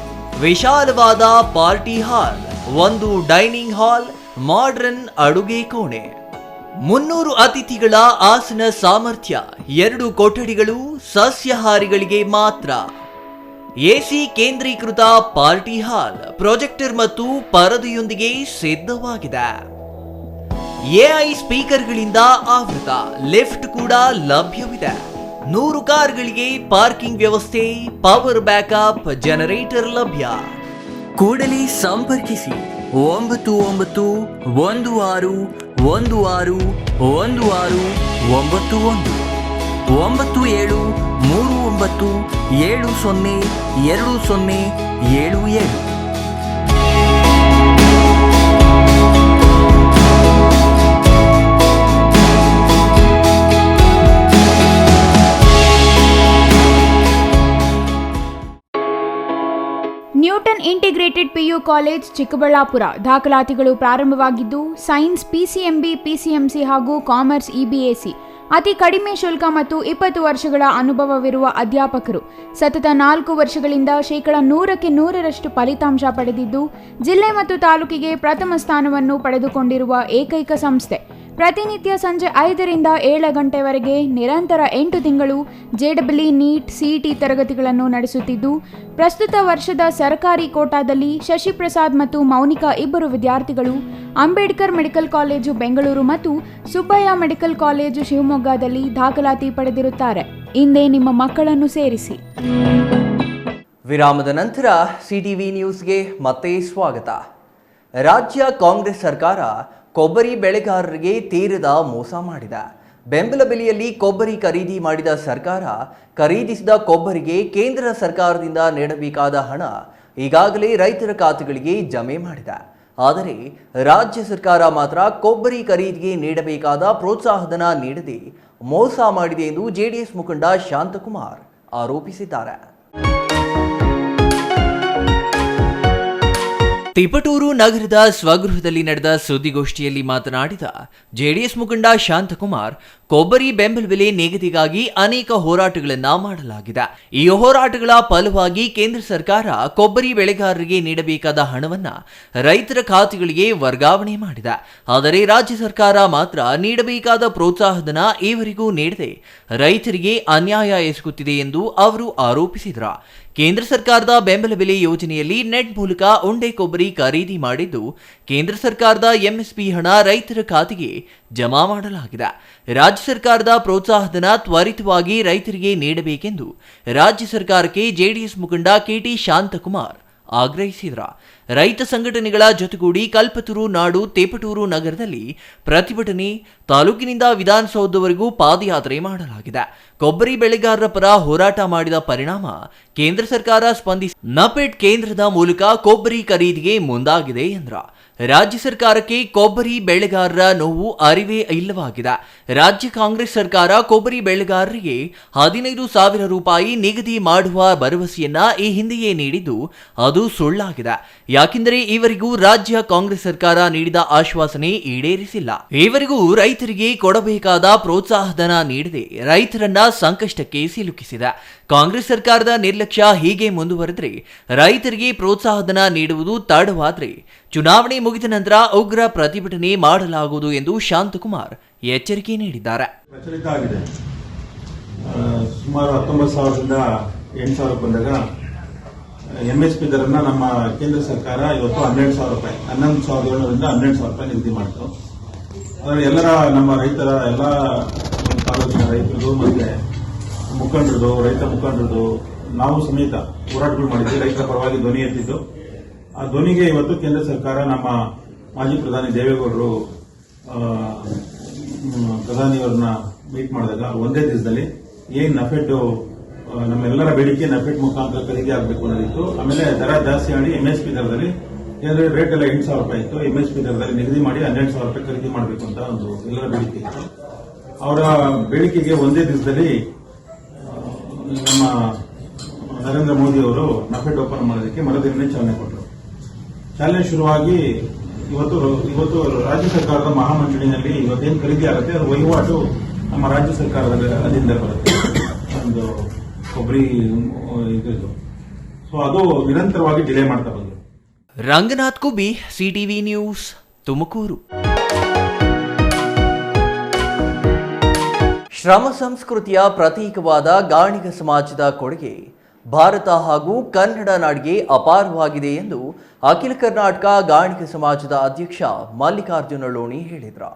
[SPEAKER 1] ವಿಶಾಲವಾದ party hall, 1 dining hall, modern ಅಡುಗೆ ಕೋಣೆ, 300 ಅತಿಥಿಗಳ ಆಸನ ಸಾಮರ್ಥ್ಯ, 2 ಕೊಠಡಿಗಳು ಸಸ್ಯಾಹಾರಿಗಳಿಗೆ ಮಾತ್ರ. ಎಸಿ ಕೇಂದ್ರೀಕೃತ ಪಾರ್ಟಿ ಹಾಲ್, ಪ್ರೊಜೆಕ್ಟರ್ ಮತ್ತು ಪರದೆಯೊಂದಿಗೆ ಸಿದ್ಧವಾಗಿದೆ. ಎಐ ಸ್ಪೀಕರ್ಗಳಿಂದ ಆವೃತ, ಲಿಫ್ಟ್ ಕೂಡ ಲಭ್ಯವಿದೆ. 100 ಕಾರ್ಗಳಿಗೆ ಪಾರ್ಕಿಂಗ್ ವ್ಯವಸ್ಥೆ, ಪವರ್ ಬ್ಯಾಕಪ್, ಜನರೇಟರ್ ಲಭ್ಯ. ಕೂಡಲೇ ಸಂಪರ್ಕಿಸಿ 9916161691 9739702077.
[SPEAKER 5] Newton integrated PU college Chikkaballapur. ದಾಖಲಾತಿಗಳು ಪ್ರಾರಂಭವಾಗಿದ್ದು ಸೈನ್ಸ್ PCMB, PCMC ಹಾಗೂ ಕಾಮರ್ಸ್ EBAC. ಅತಿ ಕಡಿಮೆ ಶುಲ್ಕ ಮತ್ತು 20 ವರ್ಷಗಳ ಅನುಭವವಿರುವ ಅಧ್ಯಾಪಕರು. ಸತತ 4 ವರ್ಷಗಳಿಂದ 100ಕ್ಕೆ 100ರಷ್ಟು ಫಲಿತಾಂಶ ಪಡೆದಿದ್ದು ಜಿಲ್ಲೆ ಮತ್ತು ತಾಲೂಕಿಗೆ ಪ್ರಥಮ ಸ್ಥಾನವನ್ನು ಪಡೆದುಕೊಂಡಿರುವ ಏಕೈಕ ಸಂಸ್ಥೆ. ಪ್ರತಿನಿತ್ಯ ಸಂಜೆ 5ರಿಂದ 7 ಗಂಟೆವರೆಗೆ ನಿರಂತರ 8 ತಿಂಗಳು JEE, NEET, CET ತರಗತಿಗಳನ್ನು ನಡೆಸುತ್ತಿದ್ದು ಪ್ರಸ್ತುತ ವರ್ಷದ ಸರ್ಕಾರಿ ಕೋಟಾದಲ್ಲಿ ಶಶಿಪ್ರಸಾದ್ ಮತ್ತು ಮೌನಿಕಾ ಇಬ್ಬರು ವಿದ್ಯಾರ್ಥಿಗಳು ಅಂಬೇಡ್ಕರ್ ಮೆಡಿಕಲ್ ಕಾಲೇಜು ಬೆಂಗಳೂರು ಮತ್ತು ಸುಬ್ಬಯ್ಯ ಮೆಡಿಕಲ್ ಕಾಲೇಜು ಶಿವಮೊಗ್ಗದಲ್ಲಿ ದಾಖಲಾತಿ ಪಡೆದಿರುತ್ತಾರೆ. ಇಂದೇ ನಿಮ್ಮ ಮಕ್ಕಳನ್ನು ಸೇರಿಸಿ.
[SPEAKER 1] ವಿರಾಮದ ನಂತರ CTV ನ್ಯೂಸ್ಗೆ ಮತ್ತೆ ಸ್ವಾಗತ. ರಾಜ್ಯ ಕಾಂಗ್ರೆಸ್ ಸರ್ಕಾರ ಕೊಬ್ಬರಿ ಬೆಳೆಗಾರರಿಗೆ ತೀರದ ಮೋಸ ಮಾಡಿದೆ. ಬೆಂಬಲ ಬೆಲೆಯಲ್ಲಿ ಕೊಬ್ಬರಿ ಖರೀದಿ ಮಾಡಿದ ಸರ್ಕಾರ ಖರೀದಿಸಿದ ಕೊಬ್ಬರಿಗೆ ಕೇಂದ್ರ ಸರ್ಕಾರದಿಂದ ನೀಡಬೇಕಾದ ಹಣ ಈಗಾಗಲೇ ರೈತರ ಖಾತೆಗಳಿಗೆ ಜಮೆ ಮಾಡಿದೆ. ಆದರೆ ರಾಜ್ಯ ಸರ್ಕಾರ ಮಾತ್ರ ಕೊಬ್ಬರಿ ಖರೀದಿಗೆ ನೀಡಬೇಕಾದ ಪ್ರೋತ್ಸಾಹಧನ ನೀಡದೆ ಮೋಸ ಮಾಡಿದೆ ಎಂದು JDS ಮುಖಂಡ ಶಾಂತಕುಮಾರ್ ಆರೋಪಿಸಿದ್ದಾರೆ. ತಿಪಟೂರು ನಗರದ ಸ್ವಗೃಹದಲ್ಲಿ ನಡೆದ ಸುದ್ದಿಗೋಷ್ಠಿಯಲ್ಲಿ ಮಾತನಾಡಿದ JDS ಮುಖಂಡ ಶಾಂತಕುಮಾರ್, ಕೊಬ್ಬರಿ ಬೆಂಬಲ ಬೆಲೆ ನಿಗದಿಗಾಗಿ ಅನೇಕ ಹೋರಾಟಗಳನ್ನು ಮಾಡಲಾಗಿದೆ. ಈ ಹೋರಾಟಗಳ ಫಲವಾಗಿ ಕೇಂದ್ರ ಸರ್ಕಾರ ಕೊಬ್ಬರಿ ಬೆಳೆಗಾರರಿಗೆ ನೀಡಬೇಕಾದ ಹಣವನ್ನ ರೈತರ ಖಾತೆಗಳಿಗೆ ವರ್ಗಾವಣೆ ಮಾಡಿದೆ. ಆದರೆ ರಾಜ್ಯ ಸರ್ಕಾರ ಮಾತ್ರ ನೀಡಬೇಕಾದ ಪ್ರೋತ್ಸಾಹಧನ ಈವರೆಗೂ ನೀಡದೆ ರೈತರಿಗೆ ಅನ್ಯಾಯ ಎಸಗುತ್ತಿದೆ ಎಂದು ಅವರು ಆರೋಪಿಸಿದರು. ಕೇಂದ್ರ ಸರ್ಕಾರದ ಬೆಂಬಲ ಬೆಲೆ ಯೋಜನೆಯಲ್ಲಿ ನೆಟ್ ಮೂಲಕ ಉಂಡೆ ಕೊಬ್ಬರಿ ಖರೀದಿ ಮಾಡಿದ್ದು ಕೇಂದ್ರ ಸರ್ಕಾರದ MSP ಹಣ ರೈತರ ಖಾತೆಗೆ ಜಮಾ ಮಾಡಲಾಗಿದೆ. ರಾಜ್ಯ ಸರ್ಕಾರದ ಪ್ರೋತ್ಸಾಹಧನ ತ್ವರಿತವಾಗಿ ರೈತರಿಗೆ ನೀಡಬೇಕೆಂದು ರಾಜ್ಯ ಸರ್ಕಾರಕ್ಕೆ JDS ಮುಖಂಡ KT ಶಾಂತಕುಮಾರ್ ಆಗ್ರಹಿಸಿದರು. ರೈತ ಸಂಘಟನೆಗಳ ಜೊತೆಗೂಡಿ ಕಲ್ಪತರು ನಾಡು ತೇಪಟೂರು ನಗರದಲ್ಲಿ ಪ್ರತಿಭಟನೆ, ತಾಲೂಕಿನಿಂದ ವಿಧಾನಸೌಧವರೆಗೂ ಪಾದಯಾತ್ರೆ ಮಾಡಲಾಗಿದೆ. ಕೊಬ್ಬರಿ ಬೆಳೆಗಾರರ ಪರ ಹೋರಾಟ ಮಾಡಿದ ಪರಿಣಾಮ ಕೇಂದ್ರ ಸರ್ಕಾರ ಸ್ಪಂದಿಸಿ ನಫೆಡ್ ಕೇಂದ್ರದ ಮೂಲಕ ಕೊಬ್ಬರಿ ಖರೀದಿಗೆ ಮುಂದಾಗಿದೆ ಎಂದರು. ರಾಜ್ಯ ಸರ್ಕಾರಕ್ಕೆ ಕೊಬ್ಬರಿ ಬೆಳೆಗಾರರ ನೋವು ಅರಿವೇ ಇಲ್ಲವಾಗಿದೆ. ರಾಜ್ಯ ಕಾಂಗ್ರೆಸ್ ಸರ್ಕಾರ ಕೊಬ್ಬರಿ ಬೆಳೆಗಾರರಿಗೆ 15,000 ರೂಪಾಯಿ ನಿಗದಿ ಮಾಡುವ ಭರವಸೆಯನ್ನ ಈ ಹಿಂದೆಯೇ ನೀಡಿದ್ದು ಅದು ಸುಳ್ಳಾಗಿದೆ. ಯಾಕೆಂದರೆ ಈವರೆಗೂ ರಾಜ್ಯ ಕಾಂಗ್ರೆಸ್ ಸರ್ಕಾರ ನೀಡಿದ ಆಶ್ವಾಸನೆ ಈಡೇರಿಸಿಲ್ಲ. ಈವರೆಗೂ ರೈತರಿಗೆ ಕೊಡಬೇಕಾದ ಪ್ರೋತ್ಸಾಹಧನ ನೀಡದೆ ರೈತರನ್ನ ಸಂಕಷ್ಟಕ್ಕೆ ಸಿಲುಕಿಸಿದೆ. ಕಾಂಗ್ರೆಸ್ ಸರ್ಕಾರದ ನಿರ್ಲಕ್ಷ್ಯ ಹೀಗೆ ಮುಂದುವರೆದರೆ ರೈತರಿಗೆ ಪ್ರೋತ್ಸಾಹಧನ ನೀಡುವುದು ತಡವಾದರೆ ಚುನಾವಣೆ ಮುಗಿದ ನಂತರ ಉಗ್ರ ಪ್ರತಿಭಟನೆ ಮಾಡಲಾಗುವುದು ಎಂದು ಶಾಂತಕುಮಾರ್ ಎಚ್ಚರಿಕೆ ನೀಡಿದ್ದಾರೆ.
[SPEAKER 6] ಪ್ರಚಲಿತ ಆಗಿದೆ. ಸುಮಾರು 19,000ರಿಂದ 8,000 ಬಂದಾಗ MSP ದರನ್ನ ನಮ್ಮ ಕೇಂದ್ರ ಸರ್ಕಾರ ಇವತ್ತು 12,000 ರೂಪಾಯಿ 11,700ರಿಂದ 12,000 ರೂಪಾಯಿ ನಿಗದಿ ಮಾಡಿತು. ಆದರೆ ಎಲ್ಲರ ನಮ್ಮ ರೈತರ ಎಲ್ಲ ತಾಲೂಕಿನ ರೈತರದು ಮತ್ತೆ ಮುಖಂಡರದು, ರೈತ ಮುಖಂಡರದು ನಾವು ಸಮೇತ ಹೋರಾಟಗಳು ಮಾಡಿದ್ವಿ. ರೈತರ ಪರವಾಗಿ ಧ್ವನಿ ಎತ್ತಿದ್ದು ಆ ಧ್ವನಿಗೆ ಇವತ್ತು ಕೇಂದ್ರ ಸರ್ಕಾರ ನಮ್ಮ ಮಾಜಿ ಪ್ರಧಾನಿ ದೇವೇಗೌಡರು ಪ್ರಧಾನಿಯವರನ್ನ ಮೀಟ್ ಮಾಡಿದಾಗ ಒಂದೇ ದಿವಸದಲ್ಲಿ ಏನ್ ನಫೆಡ್ ನಮ್ಮೆಲ್ಲರ ಬೇಡಿಕೆ ನಫೆಡ್ ಮುಖಾಂತರ ಖರೀದಿ ಆಗಬೇಕು ಅನ್ನೋದಿತ್ತು. ಆಮೇಲೆ ದರ ಜಾಸ್ತಿ ಮಾಡಿ MSP ದರದಲ್ಲಿ ರೇಟ್ ಎಲ್ಲ 8,000 ರೂಪಾಯಿ ಇತ್ತು. MSP ದರದಲ್ಲಿ ನಿಗದಿ ಮಾಡಿ 12,000 ರೂಪಾಯಿ ಖರೀದಿ ಮಾಡಬೇಕು ಅಂತ ಒಂದು ಎಲ್ಲರ ಬೇಡಿಕೆ ಇತ್ತು. ಅವರ ಬೇಡಿಕೆಗೆ ಒಂದೇ ದಿವಸದಲ್ಲಿ ನಮ್ಮ ನರೇಂದ್ರ ಮೋದಿ ಅವರು ನಫೆಡ್ ಓಪನ್ ಮಾಡೋದಕ್ಕೆ ಮರುದಿನನೇ ಚಾಲನೆ ಕೊಟ್ಟರು. ಚಾಲನೆ ಶುರುವಾಗಿ ಇವತ್ತು ರಾಜ್ಯ ಸರ್ಕಾರದ ಮಹಾಮಂಡಳಿನಲ್ಲಿ ಇವತ್ತೇನು ಖರೀದಿ ಆಗುತ್ತೆ ಅದು ವಹಿವಾಟು ನಮ್ಮ ರಾಜ್ಯ ಸರ್ಕಾರದ ಅಧೀನದ ಬರುತ್ತೆ. ಒಂದು ಕೊಬ್ಬರಿ ಇದು ಸೊ ಅದು ನಿರಂತರವಾಗಿ ಡಿಲೇ ಮಾಡ್ತಾ ಬಂದರು.
[SPEAKER 1] Ranganath Kubi, CTV news, Tumakuru. ಶ್ರಮ ಸಂಸ್ಕೃತಿಯ ಪ್ರತೀಕವಾದ ಗಾಣಿಗ ಸಮಾಜದ ಕೊಡುಗೆ ಭಾರತ ಹಾಗೂ ಕನ್ನಡ ನಾಡಿಗೆ ಅಪಾರವಾಗಿದೆ ಎಂದು ಅಖಿಲ ಕರ್ನಾಟಕ ಗಾಣಿಗ ಸಮಾಜದ ಅಧ್ಯಕ್ಷ ಮಲ್ಲಿಕಾರ್ಜುನ ಲೋಣಿ ಹೇಳಿದರು.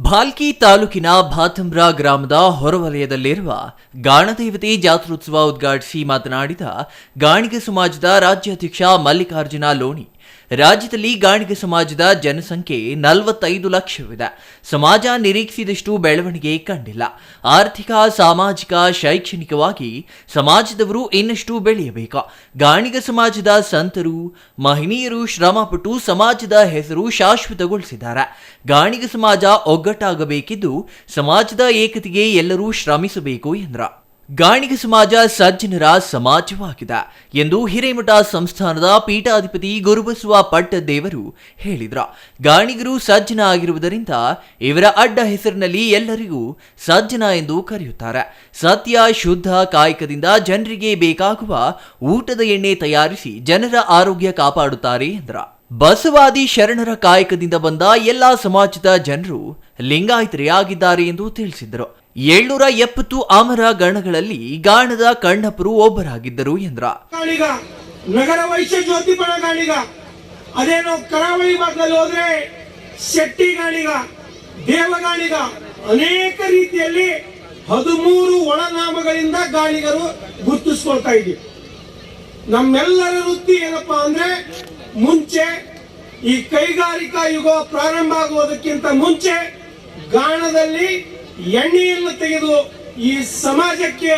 [SPEAKER 1] ಭಾಲ್ಕಿ ತಾಲೂಕಿನ ಭಾತಂಬ್ರಾ ಗ್ರಾಮದ ಹೊರವಲಯದಲ್ಲಿರುವ ಗಾಣದೇವತೆ ಜಾತ್ರೋತ್ಸವ ಉದ್ಘಾಟಿಸಿ ಮಾತನಾಡಿದ ಗಾಣಿಗ ಸಮಾಜದ ರಾಜ್ಯಾಧ್ಯಕ್ಷ ಮಲ್ಲಿಕಾರ್ಜುನ ಲೋಣಿ, ರಾಜ್ಯದಲ್ಲಿ ಗಾಣಿಗ ಸಮಾಜದ ಜನಸಂಖ್ಯೆ 45 ಲಕ್ಷವಿದೆ. ಸಮಾಜ ನಿರೀಕ್ಷಿಸಿದಷ್ಟು ಬೆಳವಣಿಗೆ ಕಂಡಿಲ್ಲ. ಆರ್ಥಿಕ, ಸಾಮಾಜಿಕ, ಶೈಕ್ಷಣಿಕವಾಗಿ ಸಮಾಜದವರು ಇನ್ನಷ್ಟು ಬೆಳೆಯಬೇಕು. ಗಾಣಿಗ ಸಮಾಜದ ಸಂತರು, ಮಹನೀಯರು ಶ್ರಮಪಟ್ಟು ಸಮಾಜದ ಹೆಸರು ಶಾಶ್ವತಗೊಳಿಸಿದ್ದಾರೆ. ಗಾಣಿಗ ಸಮಾಜ ಒಗ್ಗಟ್ಟಾಗಬೇಕಿದ್ದು ಸಮಾಜದ ಏಕತೆಗೆ ಎಲ್ಲರೂ ಶ್ರಮಿಸಬೇಕು ಎಂದರು. ಗಾಣಿಗ ಸಮಾಜ ಸಜ್ಜನರ ಸಮಾಜವಾಗಿದೆ ಎಂದು ಹಿರೇಮಠ ಸಂಸ್ಥಾನದ ಪೀಠಾಧಿಪತಿ ಗುರುಬಸವ ಪಟ್ಟದೇವರು ಹೇಳಿದರು. ಗಾಣಿಗರು ಸಜ್ಜನ ಆಗಿರುವುದರಿಂದ ಇವರ ಅಡ್ಡ ಹೆಸರಿನಲ್ಲಿ ಎಲ್ಲರಿಗೂ ಸಜ್ಜನ ಎಂದು ಕರೆಯುತ್ತಾರೆ. ಸತ್ಯ, ಶುದ್ಧ ಕಾಯಕದಿಂದ ಜನರಿಗೆ ಬೇಕಾಗುವ ಊಟದ ಎಣ್ಣೆ ತಯಾರಿಸಿ ಜನರ ಆರೋಗ್ಯ ಕಾಪಾಡುತ್ತಾರೆ ಎಂದರು. ಬಸವಾದಿ ಶರಣರ ಕಾಯಕದಿಂದ ಬಂದ ಎಲ್ಲಾ ಸಮಾಜದ ಜನರು ಲಿಂಗಾಯತರೇ ಆಗಿದ್ದಾರೆ ಎಂದು ತಿಳಿಸಿದರು. 770 ಅಮರ ಗಣಗಳಲ್ಲಿ ಗಾಣದ ಕಣ್ಣಪ್ಪರು ಒಬ್ಬರಾಗಿದ್ದರು ಎಂದ್ರ.
[SPEAKER 7] ನಗರ ವೈಶ್ಯ ಜ್ಯೋತಿಪಣ ಗಾಣಿಗ, ಅದೇನೋ ಕರಾವಳಿ ಭಾಗದಲ್ಲಿ ಹೋದ್ರೆ ಶೆಟ್ಟಿ ಗಾಣಿಗ, ದೇವಗಾಣಿಗ, ಅನೇಕ ರೀತಿಯಲ್ಲಿ 13 ಒಳನಾಮಗಳಿಂದ ಗಾಣಿಗರು ಗುರುತಿಸ್ಕೊಳ್ತಾ ಇದ್ದೀವಿ. ನಮ್ಮೆಲ್ಲರ ವೃತ್ತಿ ಏನಪ್ಪಾ ಅಂದ್ರೆ, ಮುಂಚೆ ಈ ಕೈಗಾರಿಕಾ ಯುಗ ಪ್ರಾರಂಭ ಆಗುವುದಕ್ಕಿಂತ ಮುಂಚೆ ಗಾಣದಲ್ಲಿ ಎಣ್ಣೆಯನ್ನು ತೆಗೆದು ಈ ಸಮಾಜಕ್ಕೆ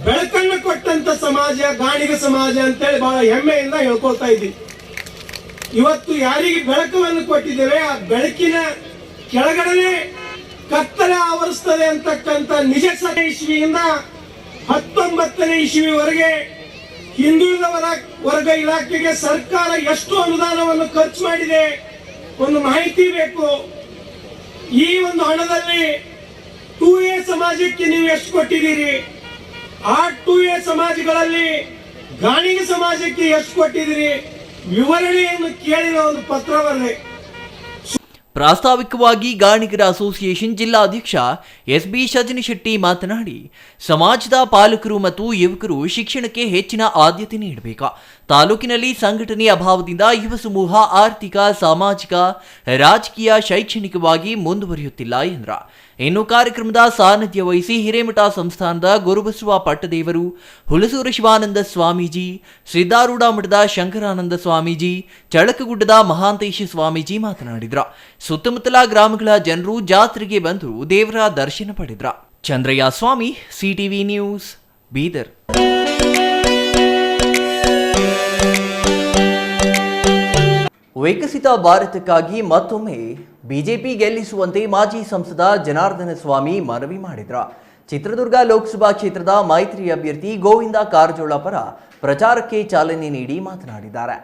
[SPEAKER 7] ಬೆಳಕನ್ನು ಕೊಟ್ಟಂತ ಸಮಾಜ ಗಾಣಿಗ ಸಮಾಜ ಅಂತೇಳಿ ಬಹಳ ಹೆಮ್ಮೆಯಿಂದ ಹೇಳ್ಕೊಳ್ತಾ ಇದ್ದೀವಿ. ಇವತ್ತು ಯಾರಿಗೆ ಬೆಳಕನ್ನು ಕೊಟ್ಟಿದ್ದೇವೆ ಆ ಬೆಳಕಿನ ಕೆಳಗಡೆ ಕತ್ತಲೆ ಆವರಿಸ್ತದೆ ಅಂತಕ್ಕಂಥ ನಿಜ ಇಸ್ವಿಯಿಂದ 19ನೇ ಇಸ್ವಿವರೆಗೆ ಹಿಂದುಳಿದ ವರ್ಗ ಇಲಾಖೆಗೆ ಸರ್ಕಾರ ಎಷ್ಟು ಅನುದಾನವನ್ನು ಖರ್ಚು ಮಾಡಿದೆ ಒಂದು ಮಾಹಿತಿ ಬೇಕು. ಈ ಒಂದು ಹಣದಲ್ಲಿ 2A ಸಮಾಜಕ್ಕೆ ನೀವು ಎಷ್ಟು ಕೊಟ್ಟಿದ್ದೀರಿ, ಆ 2A ಸಮಾಜಗಳಲ್ಲಿ ಗಾಣಿಗ ಸಮಾಜಕ್ಕೆ ಎಷ್ಟು ಕೊಟ್ಟಿದ್ದೀರಿ ವಿವರಣೆಯನ್ನು ಕೇಳಿದ ಒಂದು ಪತ್ರ ಬರದೆ.
[SPEAKER 1] ಪ್ರಾಸ್ತಾವಿಕವಾಗಿ ಗಾಣಿಗರ ಅಸೋಸಿಯೇಷನ್ ಜಿಲ್ಲಾಧ್ಯಕ್ಷ SB ಶಜನಿಶೆಟ್ಟಿ ಮಾತನಾಡಿ, ಸಮಾಜದ ಪಾಲಕರು ಮತ್ತು ಯುವಕರು ಶಿಕ್ಷಣಕ್ಕೆ ಹೆಚ್ಚಿನ ಆದ್ಯತೆ ನೀಡಬೇಕು. ತಾಲೂಕಿನಲ್ಲಿ ಸಂಘಟನೆ ಅಭಾವದಿಂದ ಯುವ ಸಮೂಹ ಆರ್ಥಿಕ, ಸಾಮಾಜಿಕ, ರಾಜಕೀಯ, ಶೈಕ್ಷಣಿಕವಾಗಿ ಮುಂದುವರಿಯುತ್ತಿಲ್ಲ ಎಂದರು. ಇನ್ನು ಕಾರ್ಯಕ್ರಮದ ಸಾನ್ನಿಧ್ಯ ವಹಿಸಿ ಹಿರೇಮಠ ಸಂಸ್ಥಾನದ ಗುರುಬಸವ ಪಟ್ಟದೇವರು, ಹುಲಸೂರು ಶಿವಾನಂದ ಸ್ವಾಮೀಜಿ, ಸಿದ್ದಾರೂಢ ಮಠದ ಶಂಕರಾನಂದ ಸ್ವಾಮೀಜಿ, ಚಳಕಗುಡ್ಡದ ಮಹಾಂತೇಶ ಸ್ವಾಮೀಜಿ ಮಾತನಾಡಿದರು. ಸುತ್ತಮುತ್ತಲ ಗ್ರಾಮಗಳ ಜನರು ಜಾತ್ರೆಗೆ ಬಂದು ದೇವರ ದರ್ಶನ ಪಡೆದ್ರ. ಚಂದ್ರಯ್ಯ ಸ್ವಾಮಿ, CTV ನ್ಯೂಸ್, ಬೀದರ್. ವಿಕಸಿತ ಭಾರತಕ್ಕಾಗಿ ಮತ್ತೊಮ್ಮೆ ಬಿಜೆಪಿ ಗೆಲ್ಲಿಸುವಂತೆ ಮಾಜಿ ಸಂಸದ ಜನಾರ್ದನ ಸ್ವಾಮಿ ಮನವಿ ಮಾಡಿದ್ರ. ಚಿತ್ರದುರ್ಗ ಲೋಕಸಭಾ ಕ್ಷೇತ್ರದ ಮೈತ್ರಿ ಅಭ್ಯರ್ಥಿ ಗೋವಿಂದ ಕಾರಜೋಳ ಪರ ಪ್ರಚಾರಕ್ಕೆ ಚಾಲನೆ ನೀಡಿ ಮಾತನಾಡಿದ್ದಾರೆ.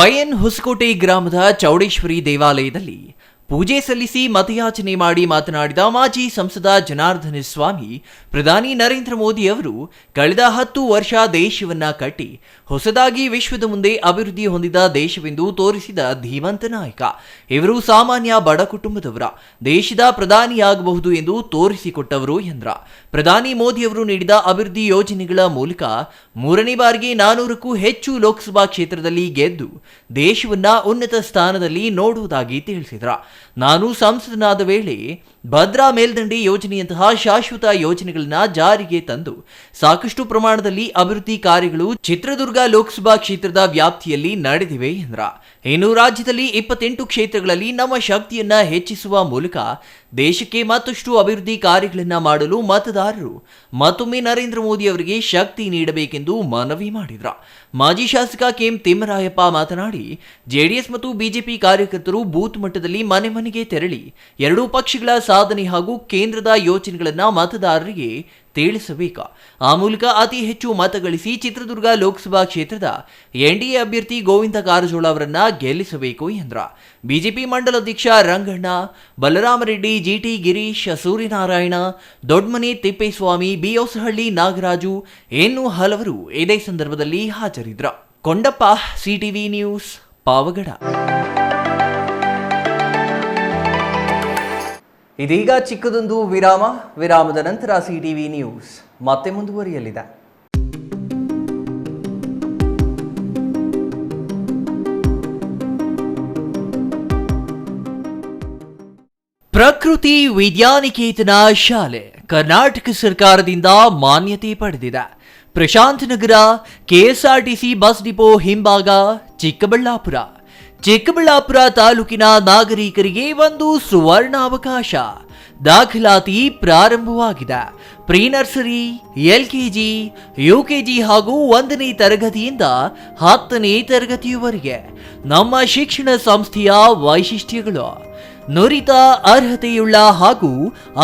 [SPEAKER 1] YN ಹೊಸಕೋಟೆ ಗ್ರಾಮದ ಚೌಡೇಶ್ವರಿ ದೇವಾಲಯದಲ್ಲಿ ಪೂಜೆ ಸಲ್ಲಿಸಿ ಮತಯಾಚನೆ ಮಾಡಿ ಮಾತನಾಡಿದ ಮಾಜಿ ಸಂಸದ ಜನಾರ್ದನ ಸ್ವಾಮಿ, ಪ್ರಧಾನಿ ನರೇಂದ್ರ ಮೋದಿ ಅವರು ಕಳೆದ 10 ವರ್ಷ ದೇಶವನ್ನ ಕಟ್ಟಿ ಹೊಸದಾಗಿ ವಿಶ್ವದ ಮುಂದೆ ಅಭಿವೃದ್ಧಿ ಹೊಂದಿದ ದೇಶವೆಂದು ತೋರಿಸಿದ ಧೀಮಂತ ನಾಯಕ. ಇವರು ಸಾಮಾನ್ಯ ಬಡ ಕುಟುಂಬದವರ ದೇಶದ ಪ್ರಧಾನಿಯಾಗಬಹುದು ಎಂದು ತೋರಿಸಿಕೊಟ್ಟವರು ಎಂದ್ರ. ಪ್ರಧಾನಿ ಮೋದಿ ಅವರು ನೀಡಿದ ಅಭಿವೃದ್ಧಿ ಯೋಜನೆಗಳ ಮೂಲಕ 3ನೇ ಬಾರಿಗೆ 400ಕ್ಕೂ ಹೆಚ್ಚು ಲೋಕಸಭಾ ಕ್ಷೇತ್ರದಲ್ಲಿ ಗೆದ್ದು ದೇಶವನ್ನ ಉನ್ನತ ಸ್ಥಾನದಲ್ಲಿ ನೋಡುವುದಾಗಿ ತಿಳಿಸಿದ್ರ. ನಾನು ಸಂಸದನಾದ ವೇಳೆ ಭದ್ರಾ ಮೇಲ್ದಂಡೆ ಯೋಜನೆಯಂತಹ ಶಾಶ್ವತ ಯೋಜನೆಗಳನ್ನ ಜಾರಿಗೆ ತಂದು ಸಾಕಷ್ಟು ಪ್ರಮಾಣದಲ್ಲಿ ಅಭಿವೃದ್ಧಿ ಕಾರ್ಯಗಳು ಚಿತ್ರದುರ್ಗ ಲೋಕಸಭಾ ಕ್ಷೇತ್ರದ ವ್ಯಾಪ್ತಿಯಲ್ಲಿ ನಡೆದಿವೆ ಎಂದ್ರ. ಇನ್ನು ರಾಜ್ಯದಲ್ಲಿ 28 ಕ್ಷೇತ್ರಗಳಲ್ಲಿ ನಮ್ಮ ಶಕ್ತಿಯನ್ನ ಹೆಚ್ಚಿಸುವ ಮೂಲಕ ದೇಶಕ್ಕೆ ಮತ್ತಷ್ಟು ಅಭಿವೃದ್ಧಿ ಕಾರ್ಯಗಳನ್ನ ಮಾಡಲು ಮತದಾರರು ಮತ್ತೊಮ್ಮೆ ನರೇಂದ್ರ ಮೋದಿ ಅವರಿಗೆ ಶಕ್ತಿ ನೀಡಬೇಕೆಂದು ಮನವಿ ಮಾಡಿದ್ರ. ಮಾಜಿ ಶಾಸಕ KM ತಿಮ್ಮರಾಯಪ್ಪ ಮಾತನಾಡಿ, ಜೆಡಿಎಸ್ ಮತ್ತು ಬಿಜೆಪಿ ಕಾರ್ಯಕರ್ತರು ಬೂತ್ ಮಟ್ಟದಲ್ಲಿ ಮನೆ ಮನೆಗೆ ತೆರಳಿ ಎರಡೂ ಪಕ್ಷಗಳ ಸಾಧನೆ ಹಾಗೂ ಕೇಂದ್ರದ ಯೋಜನೆಗಳನ್ನ ಮತದಾರರಿಗೆ ತಿಳಿಸಬೇಕು. ಆ ಮೂಲಕ ಅತಿ ಹೆಚ್ಚು ಮತ ಗಳಿಸಿ ಚಿತ್ರದುರ್ಗ ಲೋಕಸಭಾ ಕ್ಷೇತ್ರದ NDA ಅಭ್ಯರ್ಥಿ ಗೋವಿಂದ ಕಾರಜೋಳ ಅವರನ್ನ ಗೆಲ್ಲಿಸಬೇಕು ಎಂದ್ರ. ಬಿಜೆಪಿ ಮಂಡಲಾಧ್ಯಕ್ಷ ರಂಗಣ್ಣ, ಬಲರಾಮರೆಡ್ಡಿ, GT ಗಿರೀಶ್, ಸೂರ್ಯನಾರಾಯಣ, ದೊಡ್ಡಮನೆ ತಿಪ್ಪೇಸ್ವಾಮಿ, ಬಿಯೋಸಹಳ್ಳಿ ನಾಗರಾಜು ಇನ್ನೂ ಹಲವರು ಇದೇ ಸಂದರ್ಭದಲ್ಲಿ ಹಾಜರಿದ್ರ. Kondappa, CTV news, Pavagada. ಇದೀಗ ಚಿಕ್ಕದೊಂದು ವಿರಾಮದ ನಂತರ CTV ನ್ಯೂಸ್ ಮತ್ತೆ ಮುಂದುವರಿಯಲಿದೆ. ಪ್ರಕೃತಿ ವಿದ್ಯಾನಿಕೇತನ ಶಾಲೆ ಕರ್ನಾಟಕ ಸರ್ಕಾರದಿಂದ ಮಾನ್ಯತೆ ಪಡೆದಿದೆ. ಪ್ರಶಾಂತ್ ನಗರ ಕೆಎಸ್ಆರ್ಟಿಸಿ ಬಸ್ ಡಿಪೋ ಹಿಂಭಾಗ ಚಿಕ್ಕಬಳ್ಳಾಪುರ. ಚಿಕ್ಕಬಳ್ಳಾಪುರ ತಾಲೂಕಿನ ನಾಗರಿಕರಿಗೆ ಒಂದು ಸುವರ್ಣಾವಕಾಶ. ದಾಖಲಾತಿ ಪ್ರಾರಂಭವಾಗಿದೆ. ಪ್ರೀ ನರ್ಸರಿ, LKG, UKG ಹಾಗೂ 1ನೇ ತರಗತಿಯಿಂದ 10ನೇ ತರಗತಿಯವರೆಗೆ ನಮ್ಮ ಶಿಕ್ಷಣ ಸಂಸ್ಥೆಯ ವೈಶಿಷ್ಟ್ಯಗಳು: ನುರಿತ ಅರ್ಹತೆಯುಳ್ಳ ಹಾಗೂ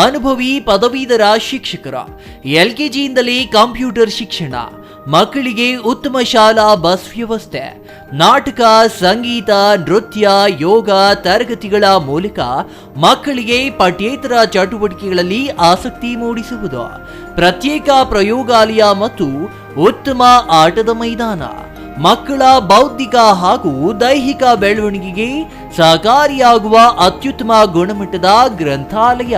[SPEAKER 1] ಅನುಭವಿ ಪದವೀಧರ ಶಿಕ್ಷಕರ, LKGಯಿಂದಲೇ ಕಂಪ್ಯೂಟರ್ ಶಿಕ್ಷಣ, ಮಕ್ಕಳಿಗೆ ಉತ್ತಮ ಶಾಲಾ ಬಸ್ ವ್ಯವಸ್ಥೆ, ನಾಟಕ, ಸಂಗೀತ, ನೃತ್ಯ, ಯೋಗ ತರಗತಿಗಳ ಮೂಲಕ ಮಕ್ಕಳಿಗೆ ಪಠ್ಯೇತರ ಚಟುವಟಿಕೆಗಳಲ್ಲಿ ಆಸಕ್ತಿ ಮೂಡಿಸುವುದು, ಪ್ರತ್ಯೇಕ ಪ್ರಯೋಗಾಲಯ ಮತ್ತು ಉತ್ತಮ ಆಟದ ಮೈದಾನ, ಮಕ್ಕಳ ಬೌದ್ಧಿಕ ಹಾಗೂ ದೈಹಿಕ ಬೆಳವಣಿಗೆಗೆ ಸಹಕಾರಿಯಾಗುವ ಅತ್ಯುತ್ತಮ ಗುಣಮಟ್ಟದ ಗ್ರಂಥಾಲಯ,